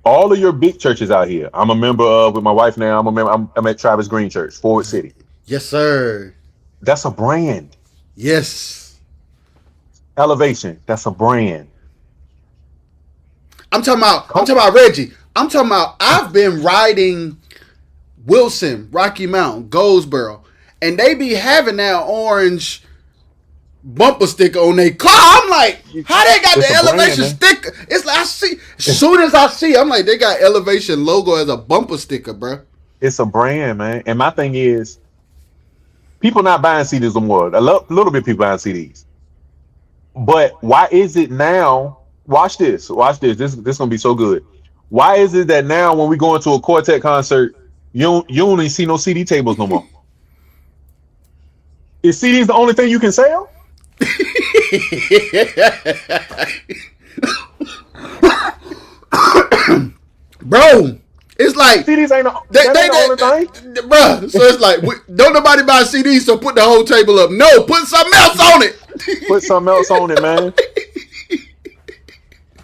All of your big churches out here. I'm a member of with my wife now. I'm at Travis Green Church, Forward City. Yes, sir. That's a brand. Yes. Elevation. That's a brand. I'm talking about Reggie. I'm talking about I've been riding Wilson, Rocky Mountain, Goldsboro, and they be having that orange bumper sticker on their car. I'm like, how they got It's the a brand, elevation man. sticker? It's like I see as soon as I see, I'm like, they got elevation logo as a bumper sticker, bro. It's a brand, man. And my thing is, people not buying CDs no more. Little bit people buying CDs. But why is it now? Watch this. This gonna be so good. Why is it that now when we go into a Quartet concert, you don't even see no CD tables no more? Is CDs the only thing you can sell? Bro, it's like CDs ain't the only thing. bruh. So it's like don't nobody buy CDs, so put the whole table up. No, put something else on it. Put something else on it, man.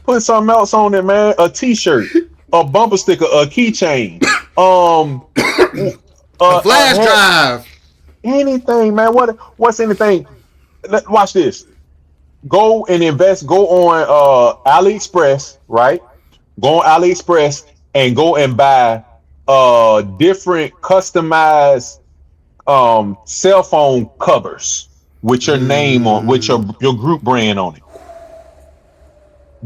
Put something else on it, man. A T-shirt, a bumper sticker, a keychain, a flash drive, anything, man. What's anything? Watch this. Go and invest. Go on AliExpress, right? Go on AliExpress and go and buy different customized cell phone covers with your name on, with your group brand on it.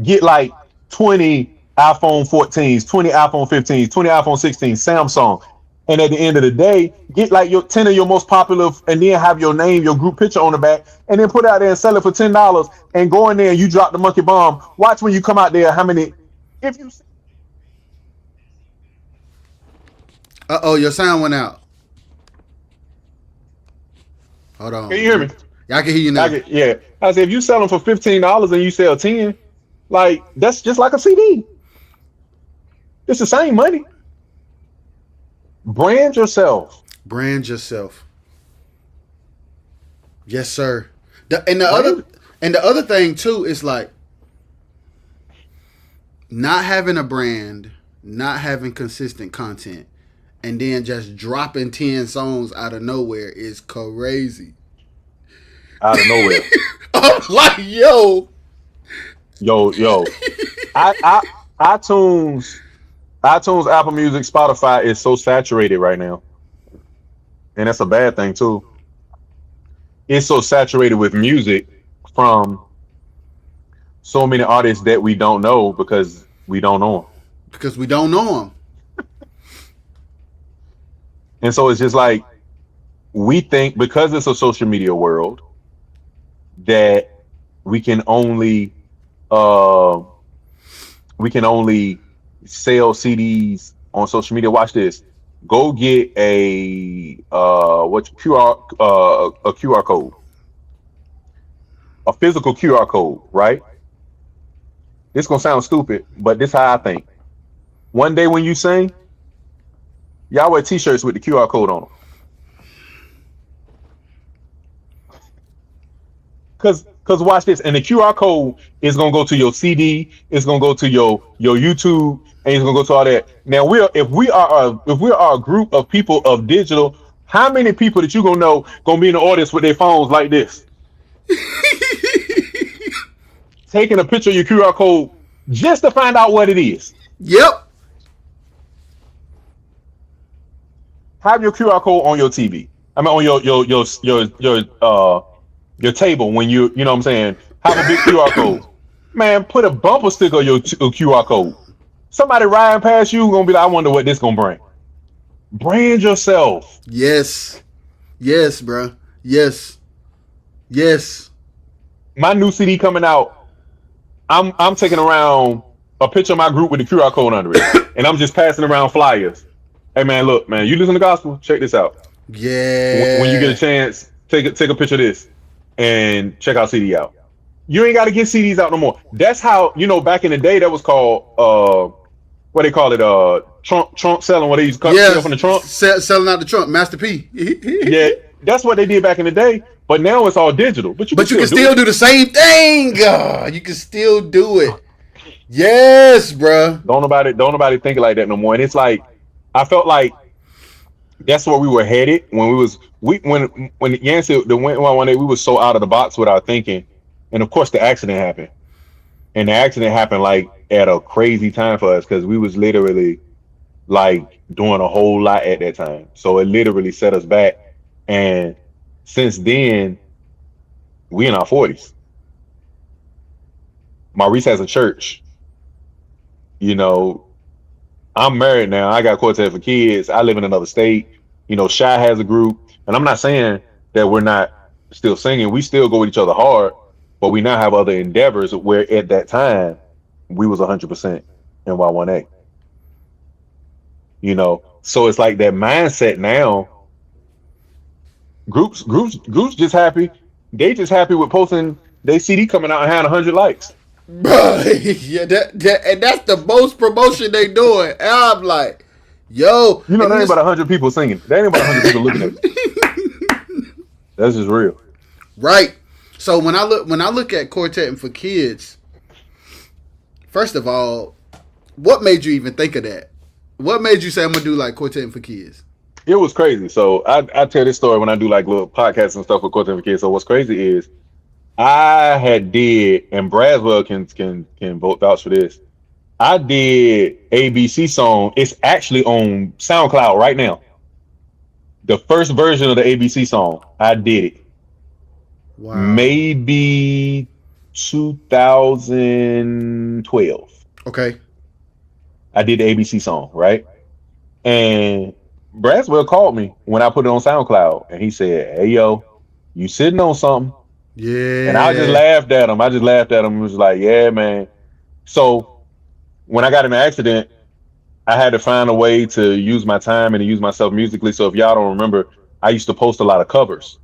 Get like 20 iPhone 14s, 20 iPhone 15s, 20 iPhone 16s, Samsung. And at the end of the day, get like your 10 of your most popular, and then have your name, your group picture on the back, and then put it out there and sell it for $10. And go in there and you drop the monkey bomb. Watch when you come out there how many. If you your sound went out. Hold on. can you hear me? Yeah, I can hear you now. Yeah, I said if you sell them for $15 and you sell 10, like that's just like a CD. It's the same money. Brand yourself. Brand yourself. Yes, sir. The other thing too is like not having a brand, not having consistent content, and then just dropping 10 songs out of nowhere is crazy. Out of nowhere. I'm like, yo. iTunes, Apple Music, Spotify is so saturated right now. And that's a bad thing too. It's so saturated with music from so many artists that we don't know because we don't know them. Because we don't know them. And so it's just like we think because it's a social media world that we can only sell CDs on social media. Watch this. Go get a QR code, a physical QR code, right? This gonna sound stupid, but this how I think. One day when you sing, y'all wear T-shirts with the QR code on them. Cause watch this, and the QR code is gonna go to your CD, it's gonna go to your YouTube, and it's gonna go to all that. Now if we are a group of people of digital, how many people that you gonna know gonna be in the audience with their phones like this, taking a picture of your QR code just to find out what it is? Yep. have your QR code on your TV. I mean, on your table when you know what I'm saying. Have a big QR code. Man, put a bumper sticker on your QR code. Somebody riding past you gonna be like, I wonder what this gonna bring. Brand yourself. Yes. Yes, bro. Yes. Yes. My new CD coming out. I'm taking around a picture of my group with the QR code under it, and I'm just passing around flyers. Hey man, look, man, you listen to gospel? Check this out. Yeah. When you get a chance, take a picture of this and check out CD out. You ain't got to get CDs out no more. That's how, back in the day that was called what they call it, trunk selling, what they used to sell from the trunk. Selling out the trunk, Master P. Yeah, that's what they did back in the day. But now it's all digital. But you can still do the same thing. You can still do it. Yes, bro. Don't nobody think like that no more. And it's like, I felt like that's where we were headed when Yancey the one day we were so out of the box with our thinking, and of course the accident happened, and the accident happened like at a crazy time for us because we was literally like doing a whole lot at that time, so it literally set us back. And since then, we in our 40s. Maurice has a church. I'm married now. I got Quartet for Kids. I live in another state. Shy has a group. And I'm not saying that we're not still singing. We still go with each other hard, but we now have other endeavors where at that time we was 100% in Y1A. So it's like that mindset now. Groups just happy. They just happy with posting their CD coming out and having 100 likes. Bro, yeah, and that's the most promotion they doing. And I'm like, yo, there ain't about 100 people singing. There ain't about 100 people looking at it. That's just real, right? So when I look at Quartet and for Kids, first of all, what made you even think of that? What made you say I'm gonna do like Quartet and for Kids? It was crazy. So I tell this story when I do like little podcasts and stuff with Quartet and for Kids. So what's crazy is I had did, and Braswell can vote vouch for this. I did ABC song. It's actually on SoundCloud right now. The first version of the ABC song, I did it. Wow. Maybe 2012. Okay. I did the ABC song, right? And Braswell called me when I put it on SoundCloud, and he said, "Hey, yo, you sitting on something?" Yeah. And I just laughed at him. And was like, yeah, man. So when I got in the accident, I had to find a way to use my time and to use myself musically. So if y'all don't remember, I used to post a lot of covers.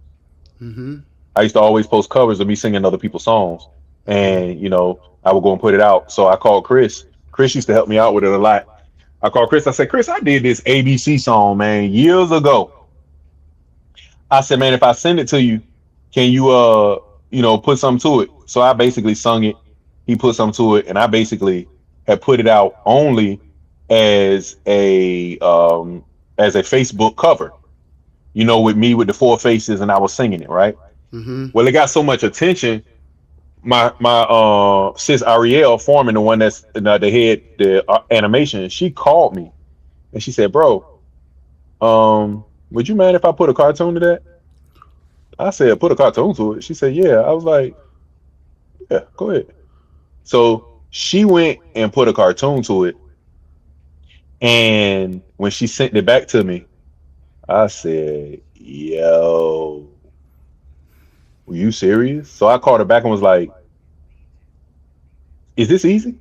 Mm-hmm. I used to always post covers of me singing other people's songs. And, I would go and put it out. So I called Chris. Chris used to help me out with it a lot. I called Chris. I said, Chris, I did this ABC song, man, years ago. I said, man, if I send it to you, can you, put something to it? So I basically sung it. He put something to it, and I basically had put it out only as a Facebook cover. With me with the four faces, and I was singing it, right? Mm-hmm. Well, it got so much attention. My sis Ariel Foreman, the one that's the head the animation, she called me, and she said, "Bro, would you mind if I put a cartoon to that?" I said, "Put a cartoon to it." She said, "Yeah." I was like, "Yeah, go ahead." So she went and put a cartoon to it. And when she sent it back to me, I said, "Yo, were you serious?" So I called her back and was like, "Is this easy?"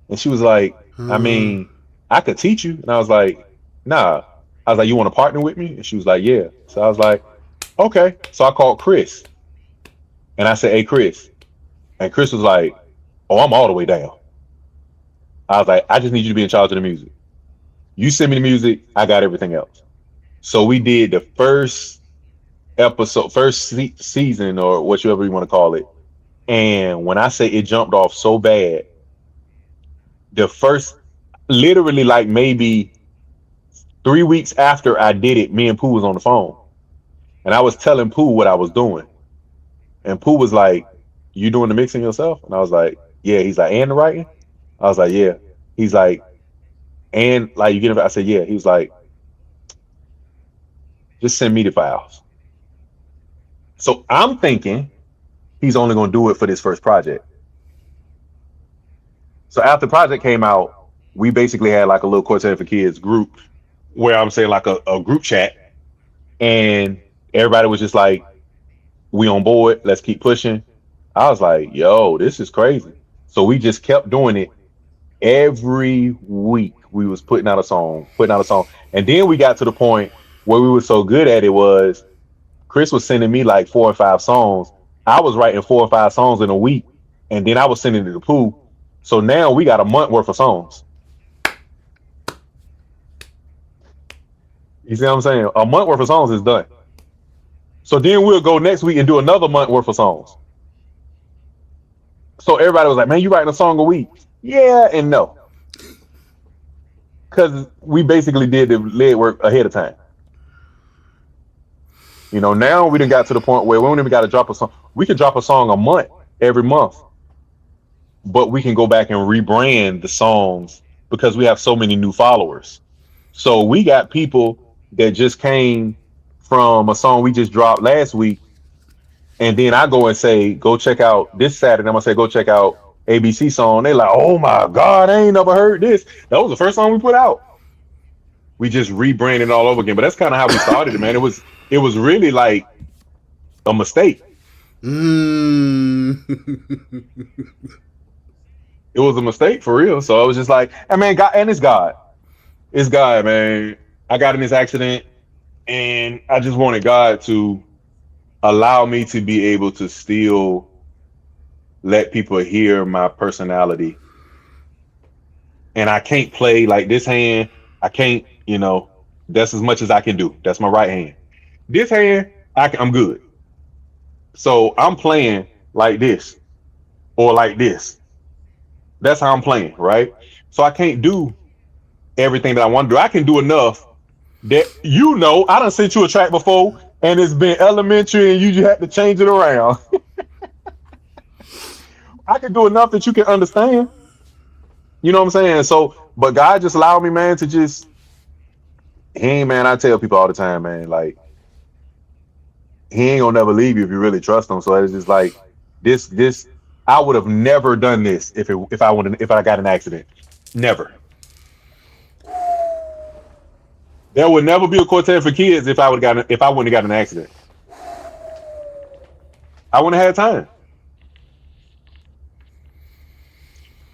And she was like, "I mean, I could teach you." And I was like, "Nah." I was like, "You want to partner with me?" And she was like, "Yeah." So I was like, "Okay." So I called Chris, and I said, "Hey, Chris." And Chris was like, "Oh, I'm all the way down." I was like, "I just need you to be in charge of the music. You send me the music, I got everything else." So we did the first episode, season, or whatever you want to call it. And when I say it jumped off so bad, the first, literally like maybe 3 weeks after I did it, me and Pooh was on the phone. And I was telling Pooh what I was doing. And Pooh was like, "You doing the mixing yourself?" And I was like, "Yeah." He's like, "And the writing?" I was like, "Yeah." He's like, "And like you get it?" I said, "Yeah." He was like, Just send me the files. So I'm thinking he's only going to do it for this first project. So after the project came out, we basically had like a little Quartet for Kids group where I'm saying like a group chat, and everybody was just like, we on board, let's keep pushing. I was like, yo, this is crazy. So we just kept doing it every week. We was putting out a song. And then we got to the point where we were so good at it was Chris was sending me like 4 or 5 songs. I was writing 4 or 5 songs in a week, and then I was sending it to Pooh. So now we got a month worth of songs. You see what I'm saying? A month worth of songs is done. So then we'll go next week and do another month worth of songs. So everybody was like, man, you writing a song a week? Yeah and no. Because we basically did the lead work ahead of time. You know, now we done got to the point where we don't even got to drop a song. We can drop a song a month, every month. But we can go back and rebrand the songs because we have so many new followers. So we got people that just came from a song we just dropped last week. And then I go and say, go check out this Saturday. I'm going to say, go check out ABC song. They like, oh my God, I ain't never heard this. That was the first song we put out. We just rebranded all over again. But that's kind of how we started it, man. It was really like a mistake. It was a mistake for real. So I was just like, hey man, God, and it's God. It's God, man. I got in this accident and I just wanted God to allow me to be able to still let people hear my personality. And I can't play like this hand. I can't, you know, that's as much as I can do. That's my right hand. This hand, I'm good. So I'm playing like this or like this. That's how I'm playing, right? So I can't do everything that I want to do. I can do enough that, you know, I done sent you a track before and it's been elementary and you just have to change it around. I can do enough that you can understand. You know what I'm saying? So, but God just allowed me, man, to just, hey, man, I tell people all the time, man, like, he ain't gonna never leave you if you really trust him. So it's just like, this, I would have never done this if I got an accident. Never. There would never be a Quartet for Kids if I wouldn't have got an accident. I wouldn't have had time.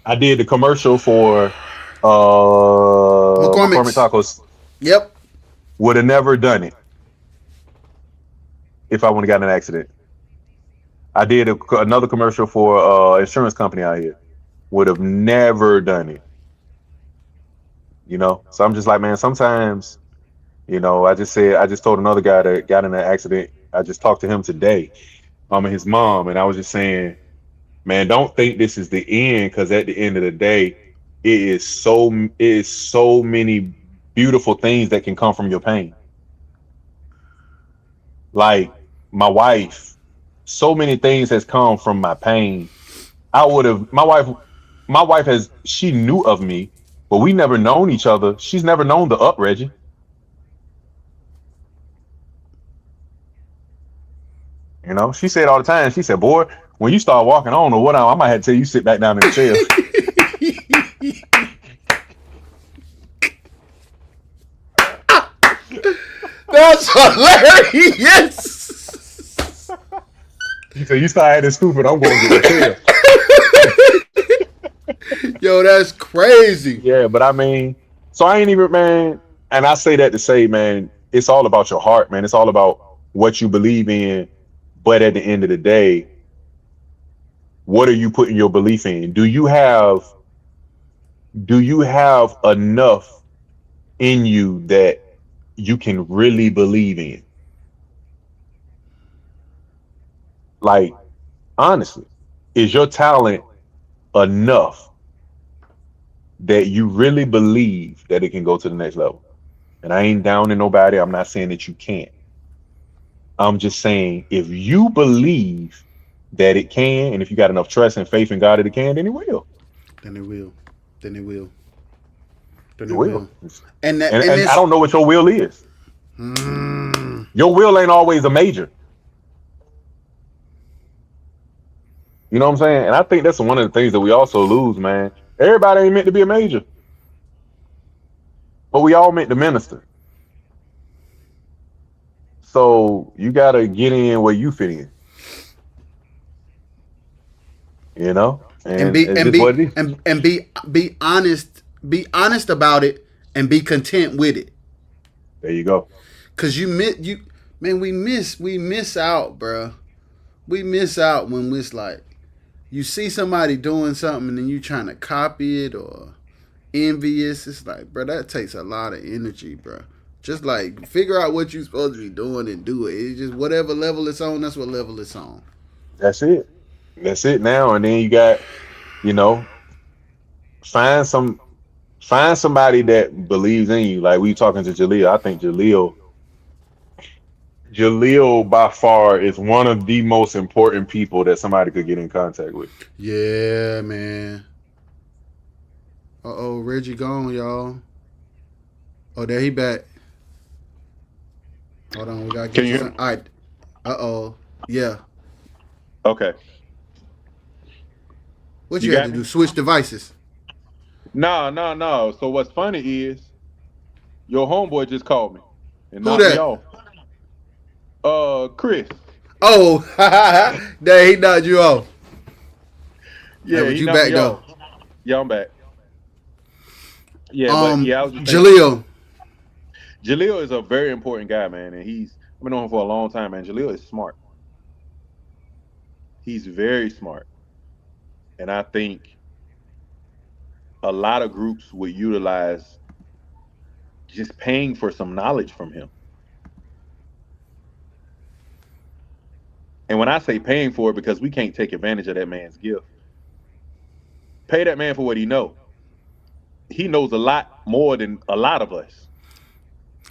I did the commercial for McCormick Tacos. Yep. Would have never done it if I wouldn't have got in an accident. I did another commercial for insurance company out here. Would have never done it. You know? So I'm just like, man, sometimes, you know, I just told another guy that got in an accident. I just talked to him today. And his mom, and I was just saying, man, don't think this is the end, because at the end of the day, it is so many beautiful things that can come from your pain. Like my wife, so many things has come from my pain. My wife she knew of me, but we never known each other. She's never known the up Reggie. You know, she said all the time, she said, boy, when you start walking, I don't know what I might have to tell you sit back down in the chair. That's hilarious. He said, you start acting stupid, I'm going to get a chair. Yo, that's crazy. Yeah, but I mean, so I ain't even, man, and I say that to say, man, it's all about your heart, man. It's all about what you believe in. But at the end of the day, what are you putting your belief in? Do you have enough in you that you can really believe in? Like, honestly, is your talent enough that you really believe that it can go to the next level? And I ain't downing nobody. I'm not saying that you can't. I'm just saying, if you believe that it can, and if you got enough trust and faith in God that it can, then it will. Then it will. It will. And I don't know what your will is. Mm. Your will ain't always a major. You know what I'm saying? And I think that's one of the things that we also lose, man. Everybody ain't meant to be a major, but we all meant to minister. So you gotta get in where you fit in, you know? And And be it's and just be what it is. and be honest. Be honest about it and be content with it. There you go. Cause you miss you man. We miss out, bro. We miss out when it's like you see somebody doing something and then you trying to copy it or envious. It's like, bro, that takes a lot of energy, bro. Just like figure out what you're supposed to be doing and do it. It's just whatever level it's on. That's what level it's on. That's it. That's it now. And then you got, you know, find some find somebody that believes in you. Like we talking to Jaleel. I think Jaleel by far is one of the most important people that somebody could get in contact with. Yeah, man. Oh, Reggie gone, y'all. Oh, there he back. Hold on, we gotta Can get you you hear some. me? All right. Oh. Yeah. Okay. What You you had to got do? me? Switch devices. No, no, no. So what's funny is your homeboy just called me and Who knocked me that? off. Chris. Oh, there he knocked you off. Hey, Yeah, but he you knocked back me though. off. Yeah, I'm back. Yeah, but yeah, I was just saying Jaleel. Jaleel is a very important guy, man, and I've been knowing him for a long time, man. Jaleel is smart. He's very smart. And I think a lot of groups would utilize just paying for some knowledge from him. And when I say paying for it, because we can't take advantage of that man's gift, pay that man for what he know. He knows a lot more than a lot of us.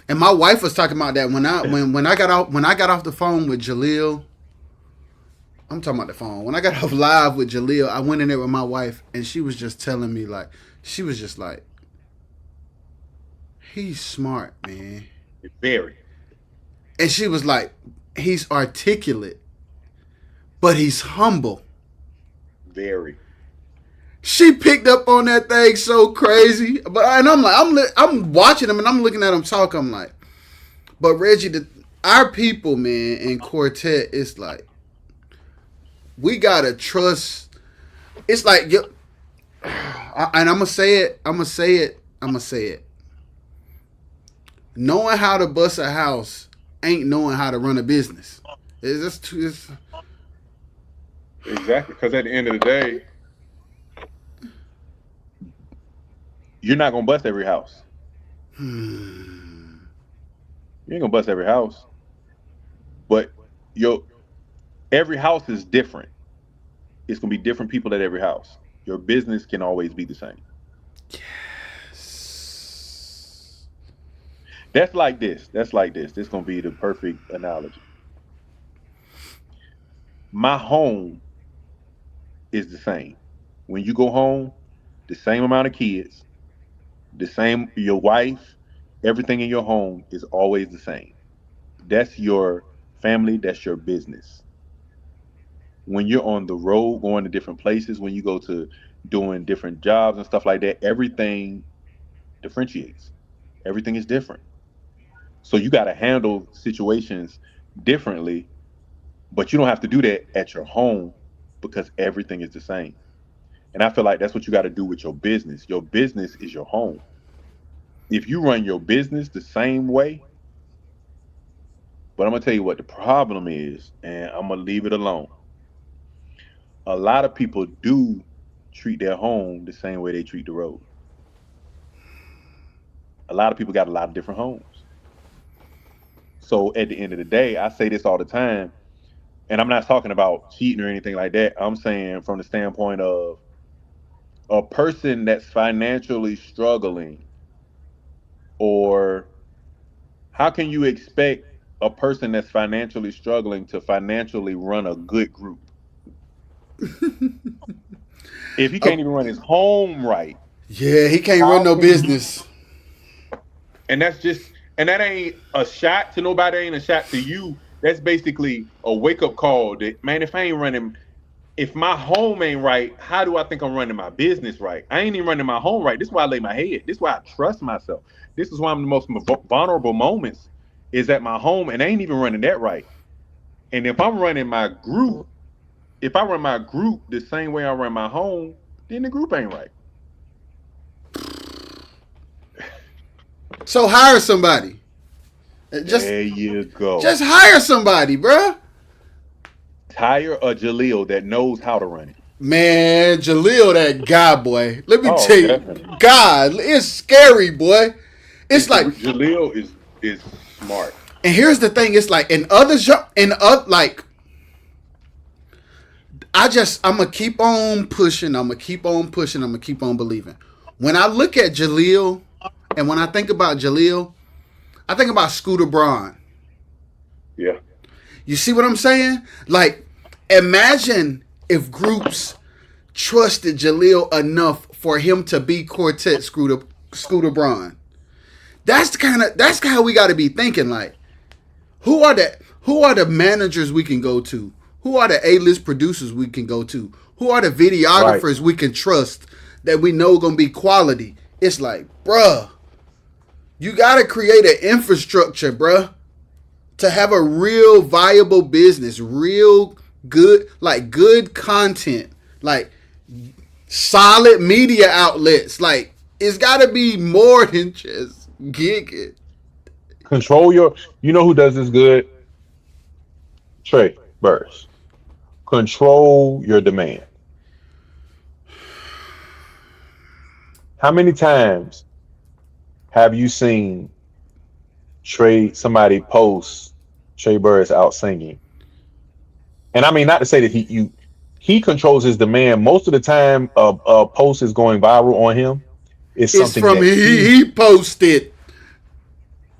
And my wife was talking about that when I got off the phone with Jaleel. I'm talking about the phone. When I got off live with Jaleel, I went in there with my wife, and she was just telling me like, she was just like, he's smart, man, Very, and she was like, he's articulate, but he's humble. very. She picked up on that thing so crazy, but and I'm like, I'm watching him and I'm looking at him talk. I'm like, but Reggie, our people, man, in Quartet, it's like we gotta trust. It's like, and I'm gonna say it. I'm gonna say it. I'm gonna say it. Knowing how to bust a house ain't knowing how to run a business. It's just too. Exactly. Because at the end of the day, you're not gonna bust every house. You ain't gonna bust every house. But your every house is different. It's gonna be different people at every house. Your business can always be the same. That's like this. That's like this. This is gonna be the perfect analogy. My home is the same. When you go home, the same amount of kids, the same your wife, everything in your home is always the same. That's your family, that's your business. When you're on the road going to different places, when you go to doing different jobs and stuff like that, everything differentiates. Everything is different. So you got to handle situations differently, but you don't have to do that at your home because everything is the same. And I feel like that's what you got to do with your business. Your business is your home. If you run your business the same way, but I'm going to tell you what the problem is, and I'm going to leave it alone. A lot of people do treat their home the same way they treat the road. A lot of people got a lot of different homes. So at the end of the day, I say this all the time, and I'm not talking about cheating or anything like that. I'm saying from the standpoint of a person that's financially struggling, or how can you expect a person that's financially struggling to financially run a good group if he can't Oh, even run his home right? yeah, he can't run How no can you? business. And that's just And that ain't a shot to nobody, ain't a shot to you. That's basically a wake up call that, man, if my home ain't right, how do I think I'm running my business right? I ain't even running my home right. This is why I lay my head. This is why I trust myself. This is why I'm the most vulnerable moments is at my home, and I ain't even running that right. And if I'm running my group, if I run my group the same way I run my home, then the group ain't right. So hire somebody. There you go. Just hire somebody, bruh. Hire a Jaleel that knows how to run it. Man, Jaleel, that guy, boy. Let me Oh, tell you, definitely. God, it's scary, boy. It's like, Jaleel is smart. and here's the thing: it's like like, I'm gonna keep on pushing. I'm gonna keep on pushing. I'm gonna keep on believing. When I look at Jaleel, and when I think about Jaleel, I think about Scooter Braun. Yeah. You see what I'm saying? Like, imagine if groups trusted Jaleel enough for him to be Quartet Scooter Braun. That's how we got to be thinking. Like, who are the managers we can go to? Who are the A-list producers we can go to? Who are the videographers we can trust that we know gonna be quality? It's like, bruh, you gotta create an infrastructure, bruh, to have a real viable business, real good, like good content, like solid media outlets. Like, it's gotta be more than just gigging. Control your. You know who does this good? Trey Burris. Control your demand. How many times have you seen somebody post Trey Burris out singing? And I mean, not to say that he controls his demand. Most of the time, a post is going viral on him. It's It's something from that he posted.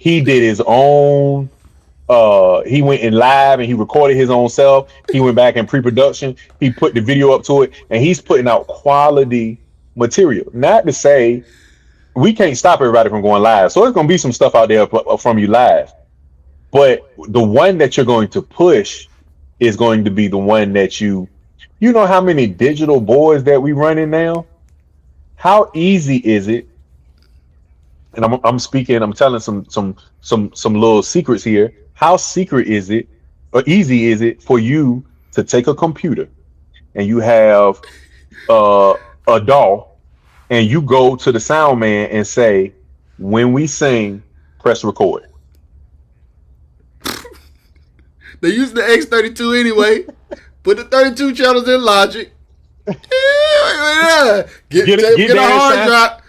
he did his own. He went in live and he recorded his own self. He went back in pre-production. He put the video up to it, and he's putting out quality material. Not to say we can't stop everybody from going live, so there's going to be some stuff out there from you live. But the one that you're going to push is going to be the one that you know how many digital boards that we running now? How easy is it? And I'm speaking, I'm telling some little secrets here. How secret is it or easy is it for you to take a computer and you have a DAW and you go to the sound man and say, when we sing, press record. They use the X32 anyway. Put the 32 channels in Logic. Get a hard drive.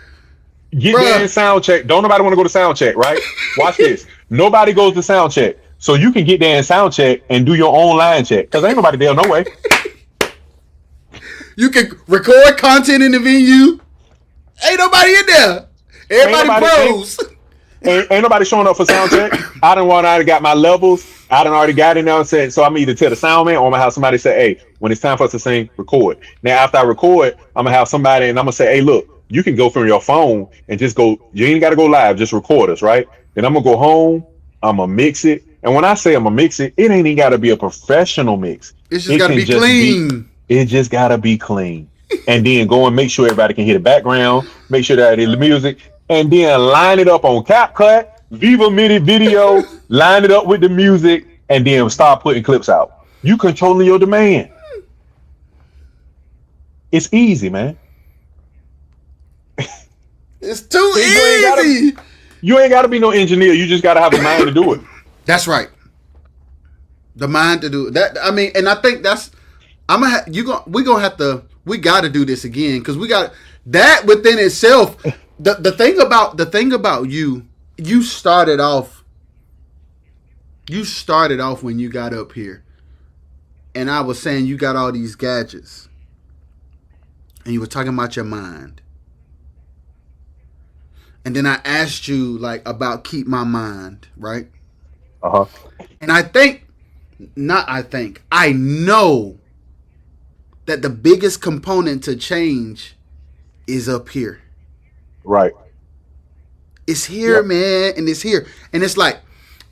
Get there and sound check. Don't nobody want to go to sound check, right? Watch this. Nobody goes to sound check. So you can get there and sound check and do your own line check. Because ain't nobody there no way. You can record content in the venue. Ain't nobody in there. Everybody pros. Ain't nobody showing up for sound check. I already got my levels. I already got in there and said, so I'm either tell the sound man or I'm going to have somebody say, hey, when it's time for us to sing, record. Now, after I record, I'm going to have somebody and I'm going to say, hey, look, you can go from your phone and just go. You ain't got to go live. Just record us, right? Then I'm going to go home. I'm going to mix it. And when I say I'm going to mix it, it ain't even got to be a professional mix. It's just got to be clean. It just got to be clean. And then go and make sure everybody can hear the background. Make sure that the music. And then line it up on CapCut, Viva MIDI video, line it up with the music, and then start putting clips out. You controlling your demand. It's easy, man. It's too easy. You ain't got to be no engineer. You just got to have the mind to do it. That's right. The mind to do it. That, I mean, and I think that's. We got to do this again because we got that within itself. The thing about you started off when you got up here, and I was saying you got all these gadgets, and you were talking about your mind, and then I asked you like about keep my mind, right? And I know that the biggest component to change is up here. Right. It's here, man, and it's here. And it's like,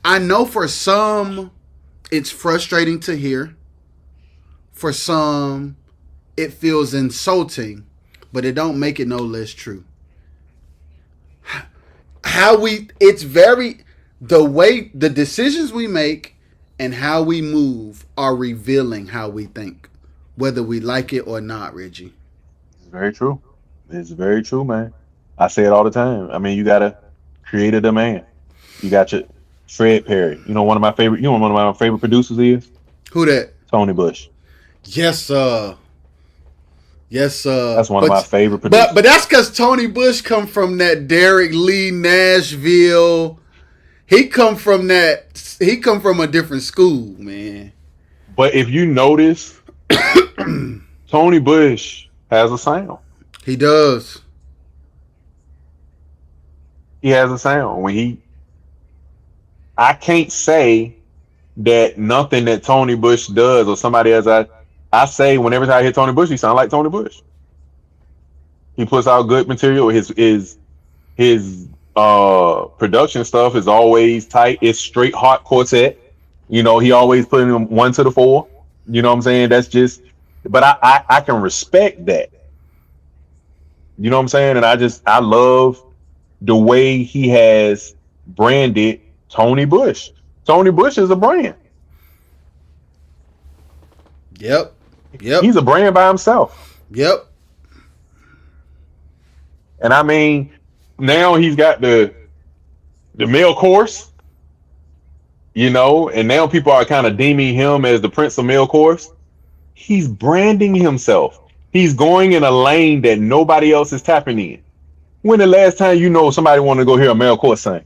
I know for some, it's frustrating to hear. For some, it feels insulting, but it don't make it no less true. The way, the decisions we make and how we move are revealing how we think, whether we like it or not, Reggie. It's very true. It's very true, man. I say it all the time. I mean, you gotta create a demand. You got your Fred Perry. You know, one of my favorite. You know, one of my favorite producers is Who that? Tony Bush. Yes, sir. Yes, sir. That's one of my favorite producers. But that's because Tony Bush come from that Derek Lee, Nashville. He come from a different school, man. But if you notice, Tony Bush has a sound. He does. He has a sound. I can't say that nothing that Tony Bush does or somebody else. I say whenever I hear Tony Bush, he sounds like Tony Bush. He puts out good material. His production stuff is always tight. It's straight hot quartet. You know, he always putting them 1 to the 4. You know what I'm saying? That's just, but I can respect that. You know what I'm saying? And I love the way he has branded Tony Bush. Tony Bush is a brand. Yep. He's a brand by himself. Yep. And I mean, now he's got the male chorus, you know, and now people are kind of deeming him as the Prince of male chorus. He's branding himself. He's going in a lane that nobody else is tapping in. When the last time you know somebody wanted to go hear a male chorus sing?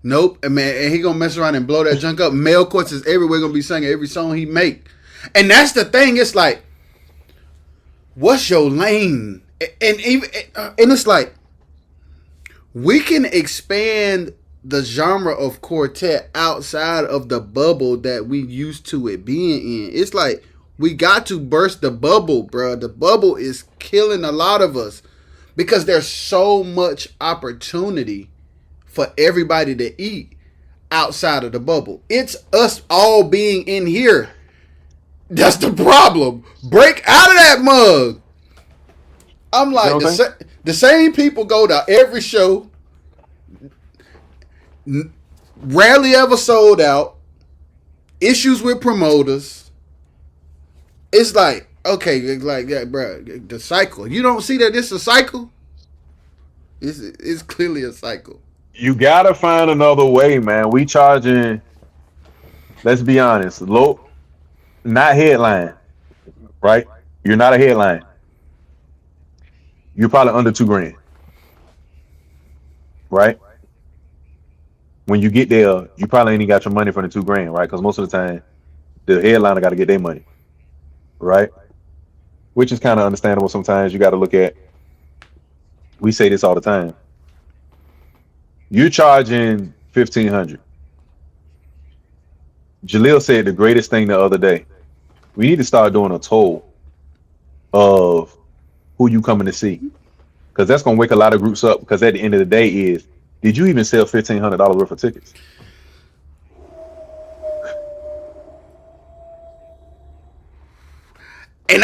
Nope. And man, and he gonna mess around and blow that junk up. Male chorus is everywhere, gonna be singing every song he make. And that's the thing. It's like, what's your lane? And it's like, we can expand the genre of quartet outside of the bubble that we used to it being in. It's like, we got to burst the bubble, bro. The bubble is killing a lot of us because there's so much opportunity for everybody to eat outside of the bubble. It's us all being in here. That's the problem. Break out of that mug. I'm like, You know the same people go to every show, rarely ever sold out, issues with promoters. It's like, okay, like that, bro. The cycle. You don't see that it's a cycle? It's clearly a cycle. You gotta find another way, man. We charging, let's be honest, low, not headline, right? You're not a headline. You're probably under $2,000, right? When you get there, you probably ain't got your money for the $2,000, right? Because most of the time, the headliner got to get their money, right? Which is kind of understandable. Sometimes you got to look at. We say this all the time. You're charging $1,500. Jaleel said the greatest thing the other day. We need to start doing a toll of who you coming to see, because that's gonna wake a lot of groups up. Because at the end of the day, did you even sell $1,500 worth of tickets? And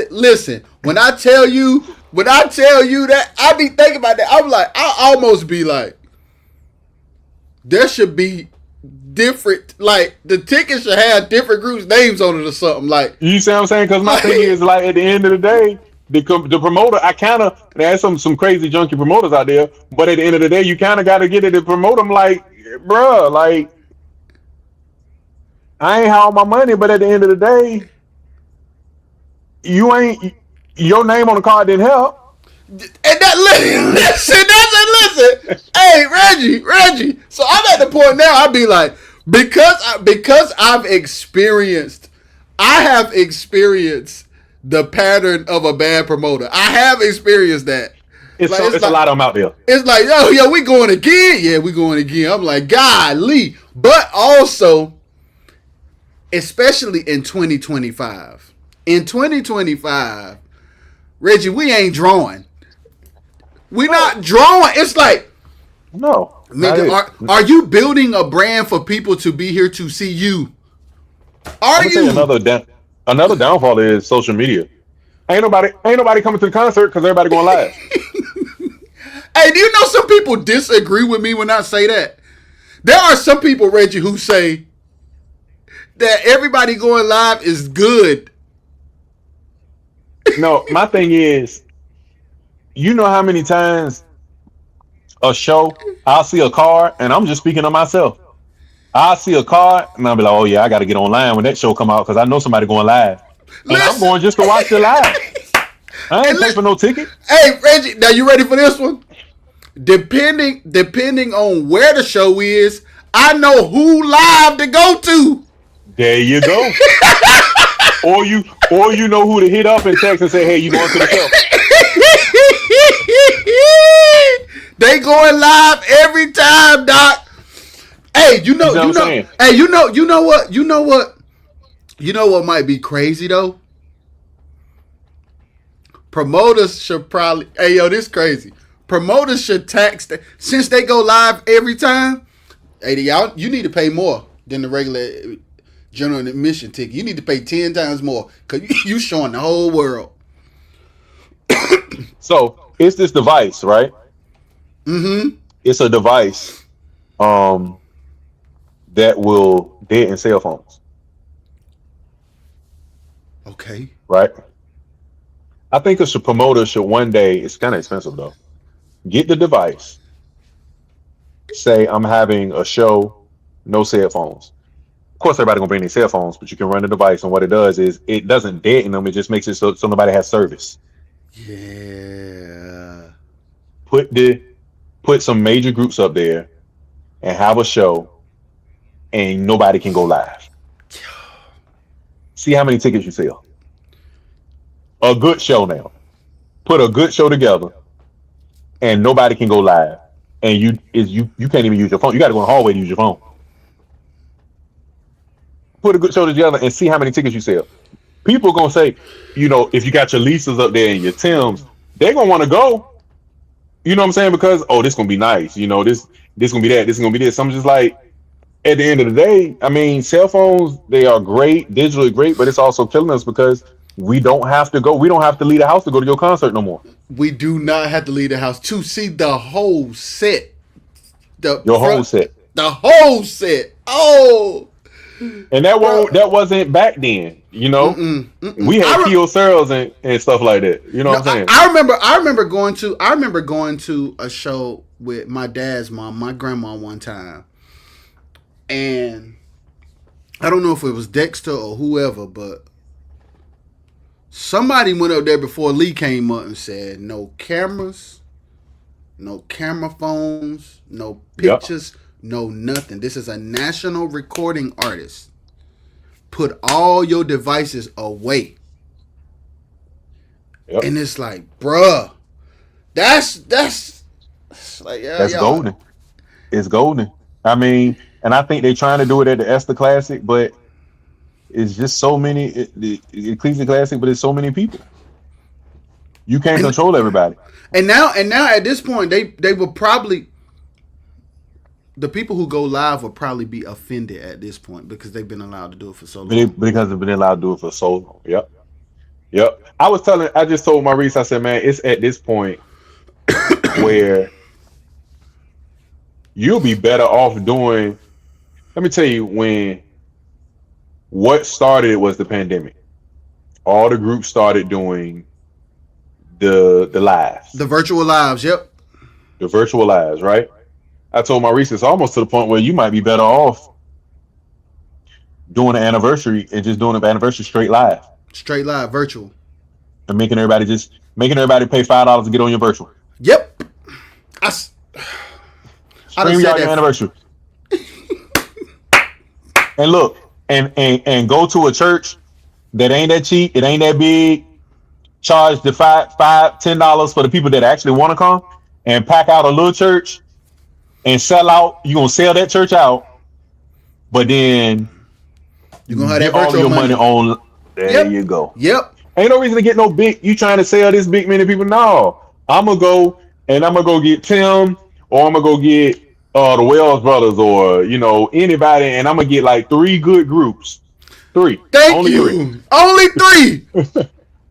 listen, when I tell you that, I be thinking about that. I'm like, I almost be like, there should be different, like the tickets should have different groups' names on it or something. Like, You see what I'm saying? Because my thing is, like, at the end of the day, the promoter, there's some crazy junky promoters out there, but at the end of the day, you kind of got to get it to promote them. Like, bruh, like, I ain't had all my money, but at the end of the day, your name on the card didn't help. and listen. Hey, Reggie. So I'm at the point now. I be like, because I have experienced the pattern of a bad promoter. I have experienced that. It's a lot of them out there. It's like, yo, we going again. Yeah, we going again. I'm like, golly. But also, especially in 2025. In 2025, Reggie, we ain't drawing. We not drawing. It's like, No, not Nigga, it. are you building a brand for people to be here to see you? I'm Are gonna tell you you? another downfall is social media. Ain't nobody coming to the concert because everybody going live. Hey, do you know some people disagree with me when I say that? There are some people, Reggie, who say that everybody going live is good. No, my thing is, you know how many times a show I'll see a card, and I'm just speaking of myself. I'll see a card, and I'll be like, oh yeah, I got to get online when that show come out because I know somebody going live, and I'm Listen, going just to watch the live. I and ain't pay for no ticket. hey, Reggie, now you ready for this one? Depending on where the show is, I know who live to go to. There you go. or you know who to hit up and text and say, hey, you going to the show? They going live every time, Doc. Hey, you know what I'm saying? hey, you know what might be crazy though? Promoters should probably, hey yo, this crazy. Promoters should tax since they go live every time. Hey, y'all, you need to pay more than the regular general admission ticket. You need to pay 10 times more because you showing the whole world. So it's this device, right? Mm-hmm. It's a device that will deaden cell phones, Okay. right? I think a promoter should one day, it's kind of expensive though, get the device, say I'm having a show, no cell phones. Of course, everybody gonna bring their cell phones, but you can run the device, and what it does is it doesn't deaden them, it just makes it so nobody has service. Yeah. Put some major groups up there and have a show, and nobody can go live. See how many tickets you sell. A good show now. Put a good show together, and nobody can go live, and you can't even use your phone. You got to go in the hallway to use your phone. Put a good show together and see how many tickets you sell. People are gonna say, if you got your Lisas up there and your Tims, they're gonna want to go. You know what I'm saying? Because this gonna be nice. This gonna be that. This is gonna be this. I'm just like, at the end of the day, I mean, cell phones, they are great, digitally great, but it's also killing us because we don't have to go. We don't have to leave the house to go to your concert no more. We do not have to leave the house to see the whole set. Whole set. The whole set. Oh. And that wasn't back then, We had Keo Searles and stuff like that. You know what I'm saying? I remember going to a show with my dad's mom, my grandma one time. And I don't know if it was Dexter or whoever, but somebody went up there before Lee came up and said, no cameras, no camera phones, no pictures, no nothing. This is a national recording artist. Put all your devices away. Yep. And it's like, bruh, that's like, yeah, that's golden. It's golden. I mean, and I think they're trying to do it at the Esther Classic, but it's just so many, the Ecclesia Classic, but it's so many people. You can't control everybody. And now at this point, they will probably, the people who go live will probably be offended at this point because they've been allowed to do it for so long. Because they've been allowed to do it for so long. Yep. I just told Maurice, I said, man, it's at this point where you'll be better off doing. Let me tell you, what started was the pandemic. All the groups started doing the lives. The virtual lives, yep. The virtual lives, right? I told Maurice it's almost to the point where you might be better off doing an anniversary and just doing an anniversary straight live. Straight live, virtual. And making everybody pay $5 to get on your virtual. Yep. Stream y'all your anniversary. And look, and go to a church that ain't that cheap, it ain't that big. Charge the $10 for the people that actually want to come, and pack out a little church and sell out. You're gonna sell that church out, but then you're gonna have that all your money on. There you go. Yep. Ain't no reason to get no big. You trying to sell this big many people? No, I'm gonna go and I'm gonna go get Tim or I'm gonna go get the Wells Brothers, or anybody, and I'm gonna get like 3 good groups. 3, Thank only 3. you. Only 3.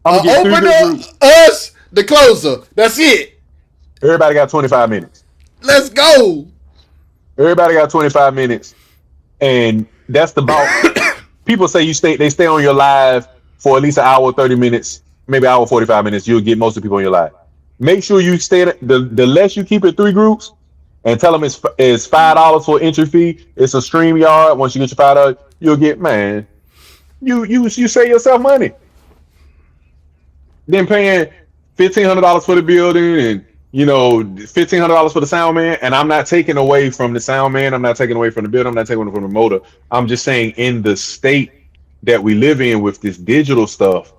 I'm gonna get 3 good Opener, groups. us, the closer. That's it. Everybody got 25 minutes. Let's go. Everybody got 25 minutes, and that's about. People say they stay on your live for at least an hour, 30 minutes, maybe an hour, 45 minutes. You'll get most of the people on your live. Make sure you stay. The less you keep it 3 groups, and tell them it's $5 for entry fee. It's a StreamYard. Once you get your $5, you'll get, man. You save yourself money. Then paying $1,500 for the building, and $1,500 for the sound man. And I'm not taking away from the sound man. I'm not taking away from the building. I'm not taking away from the motor. I'm just saying, in the state that we live in with this digital stuff,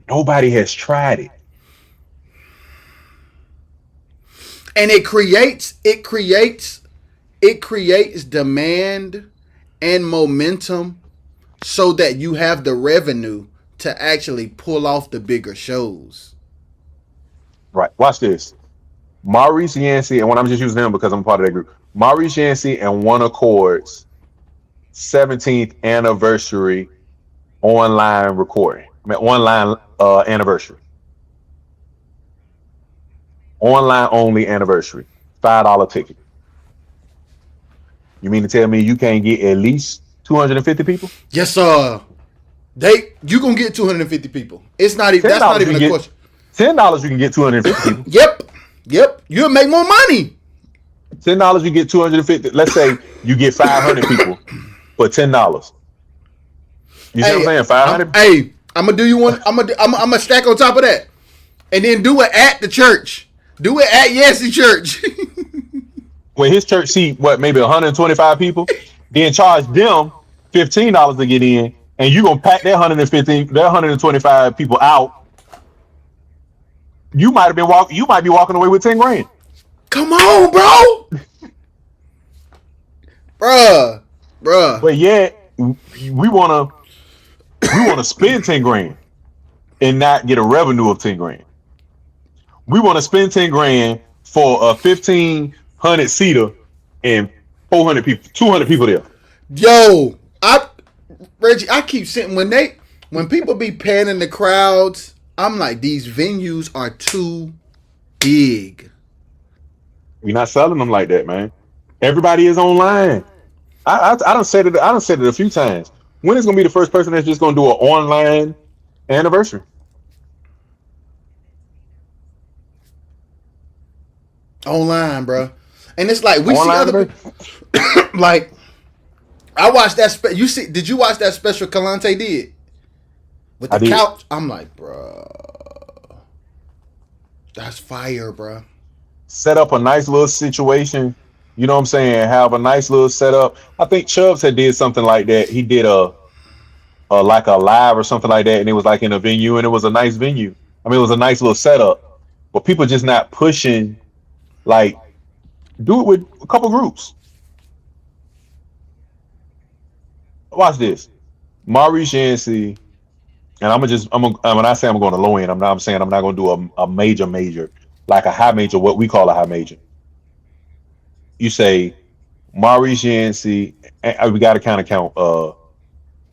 nobody has tried it. And it creates demand and momentum so that you have the revenue to actually pull off the bigger shows. Right. Watch this. Maurice Yancey, and when I'm just using him because I'm part of that group. Maurice Yancey and One Accord's 17th anniversary online recording. Online anniversary. Online only anniversary. $5 ticket. You mean to tell me you can't get at least 250 people? Yes, sir. You gonna get 250 people. It's not even. That's not even a question. $10 you can get 250 people. Yep. You'll make more money. $10 you get 250. Let's say you get 500 people for $10. You see what I'm saying? 500. I'm gonna do you one. I'm gonna stack on top of that, and then do it at the church. Do it at Yancey Church. When his church see maybe 125 people, then charge them $15 to get in, and you gonna pack that 125 people out. You might be walking away with 10 grand. Come on, bro. Bruh. But yeah, we wanna spend 10 grand and not get a revenue of 10 grand. We want to spend 10 grand for a 1,500 seater and 400 people, 200 people there. Yo, Reggie, I keep saying when people be panning the crowds, I'm like, these venues are too big. We're not selling them like that, man. Everybody is online. I done said it a few times. When is gonna be the first person that's just gonna do an online anniversary? Online, bro. And it's like we online see other people. Like, I watched that. Did you watch that special Kalante did with the couch? I'm like, bro, that's fire, bro. Set up a nice little situation. You know what I'm saying? Have a nice little setup. I think Chubbs had did something like that. He did a like a live or something like that, and it was like in a venue, and it was a nice venue. I mean, it was a nice little setup, but people just not pushing. Like, do it with a couple groups. Watch this. Maurice Yancey, and when I say I'm going to low end, I'm saying I'm not going to do a major, like a high major, what we call a high major. You say Maurice Yancey, and we got to kind of count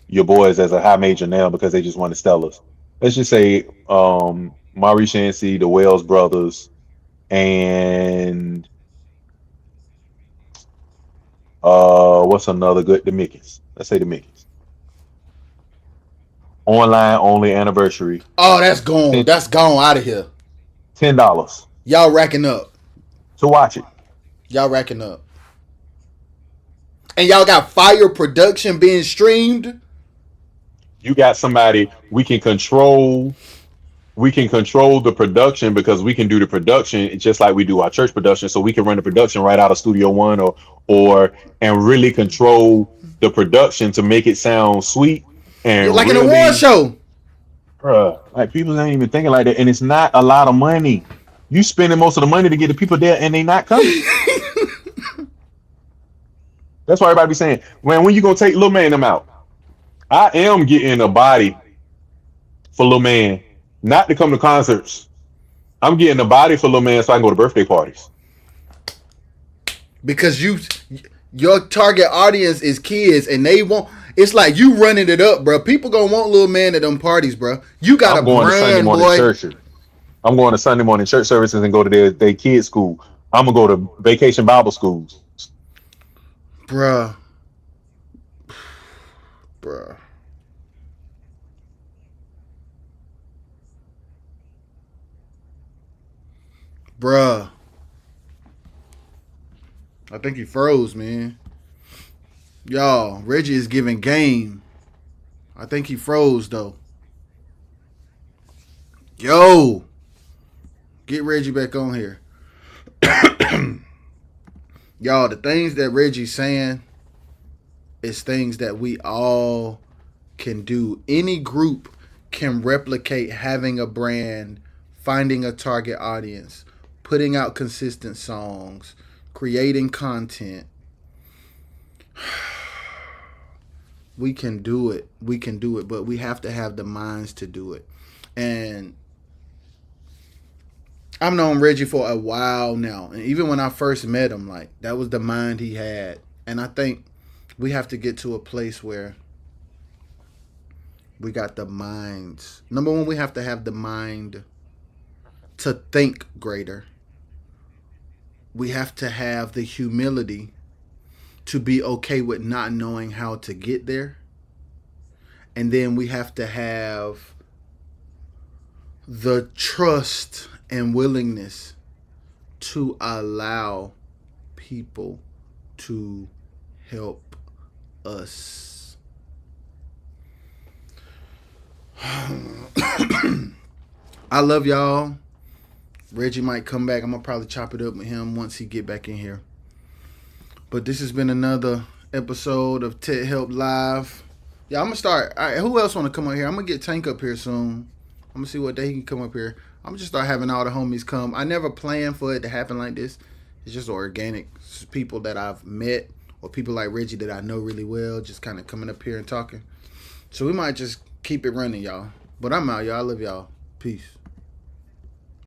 your boys as a high major now because they just won the Stellars. Let's just say Maurice Yancey, the Wells Brothers, and what's another good? The Mickeys. Let's say the Mickeys. Online only anniversary. Oh, that's gone. That's gone out of here. $10. Y'all racking up to watch it. Y'all racking up. And y'all got fire production being streamed. You got somebody we can control the production because we can do the production just like we do our church production. So we can run the production right out of Studio One and really control the production to make it sound sweet and like really, an award show. Bruh, like people ain't even thinking like that. And it's not a lot of money. You spending most of the money to get the people there and they not coming. That's why everybody be saying, man, when you gonna take Lil Man them out? I am getting a body for Lil Man, not to come to concerts. I'm getting a body for Lil Man so I can go to birthday parties. because your target audience is kids, and they want. It's like you running it up, bro. People gonna want little man at them parties, bro. You got a I'm going to Sunday brand, morning boy. churches. I'm going to Sunday morning church services and go to their kids' school. I'm gonna go to vacation Bible schools. Bruh. Bruh. Bruh. I think he froze, man. Y'all, Reggie is giving game. I think he froze, though. Yo. Get Reggie back on here. Y'all, the things that Reggie's saying is things that we all can do. Any group can replicate having a brand, finding a target audience, putting out consistent songs, creating content. We can do it. We can do it, but we have to have the minds to do it. And I've known Reggie for a while now. And even when I first met him, like, that was the mind he had. And I think we have to get to a place where we got the minds. Number one, we have to have the mind to think greater. We have to have the humility to be okay with not knowing how to get there. And then we have to have the trust and willingness to allow people to help us. I love y'all. Reggie might come back. I'm gonna probably chop it up with him once he get back in here. But this has been another episode of TET Help Live. Yeah, I'm gonna start. All right, who else want to come up here? I'm gonna get Tank up here soon. I'm gonna see what day he can come up here. I'm gonna just start having all the homies come. I never planned for it to happen like this. It's just organic. It's people that I've met or people like Reggie that I know really well, just kind of coming up here and talking. So we might just keep it running, y'all. But I'm out, y'all. I love y'all. Peace.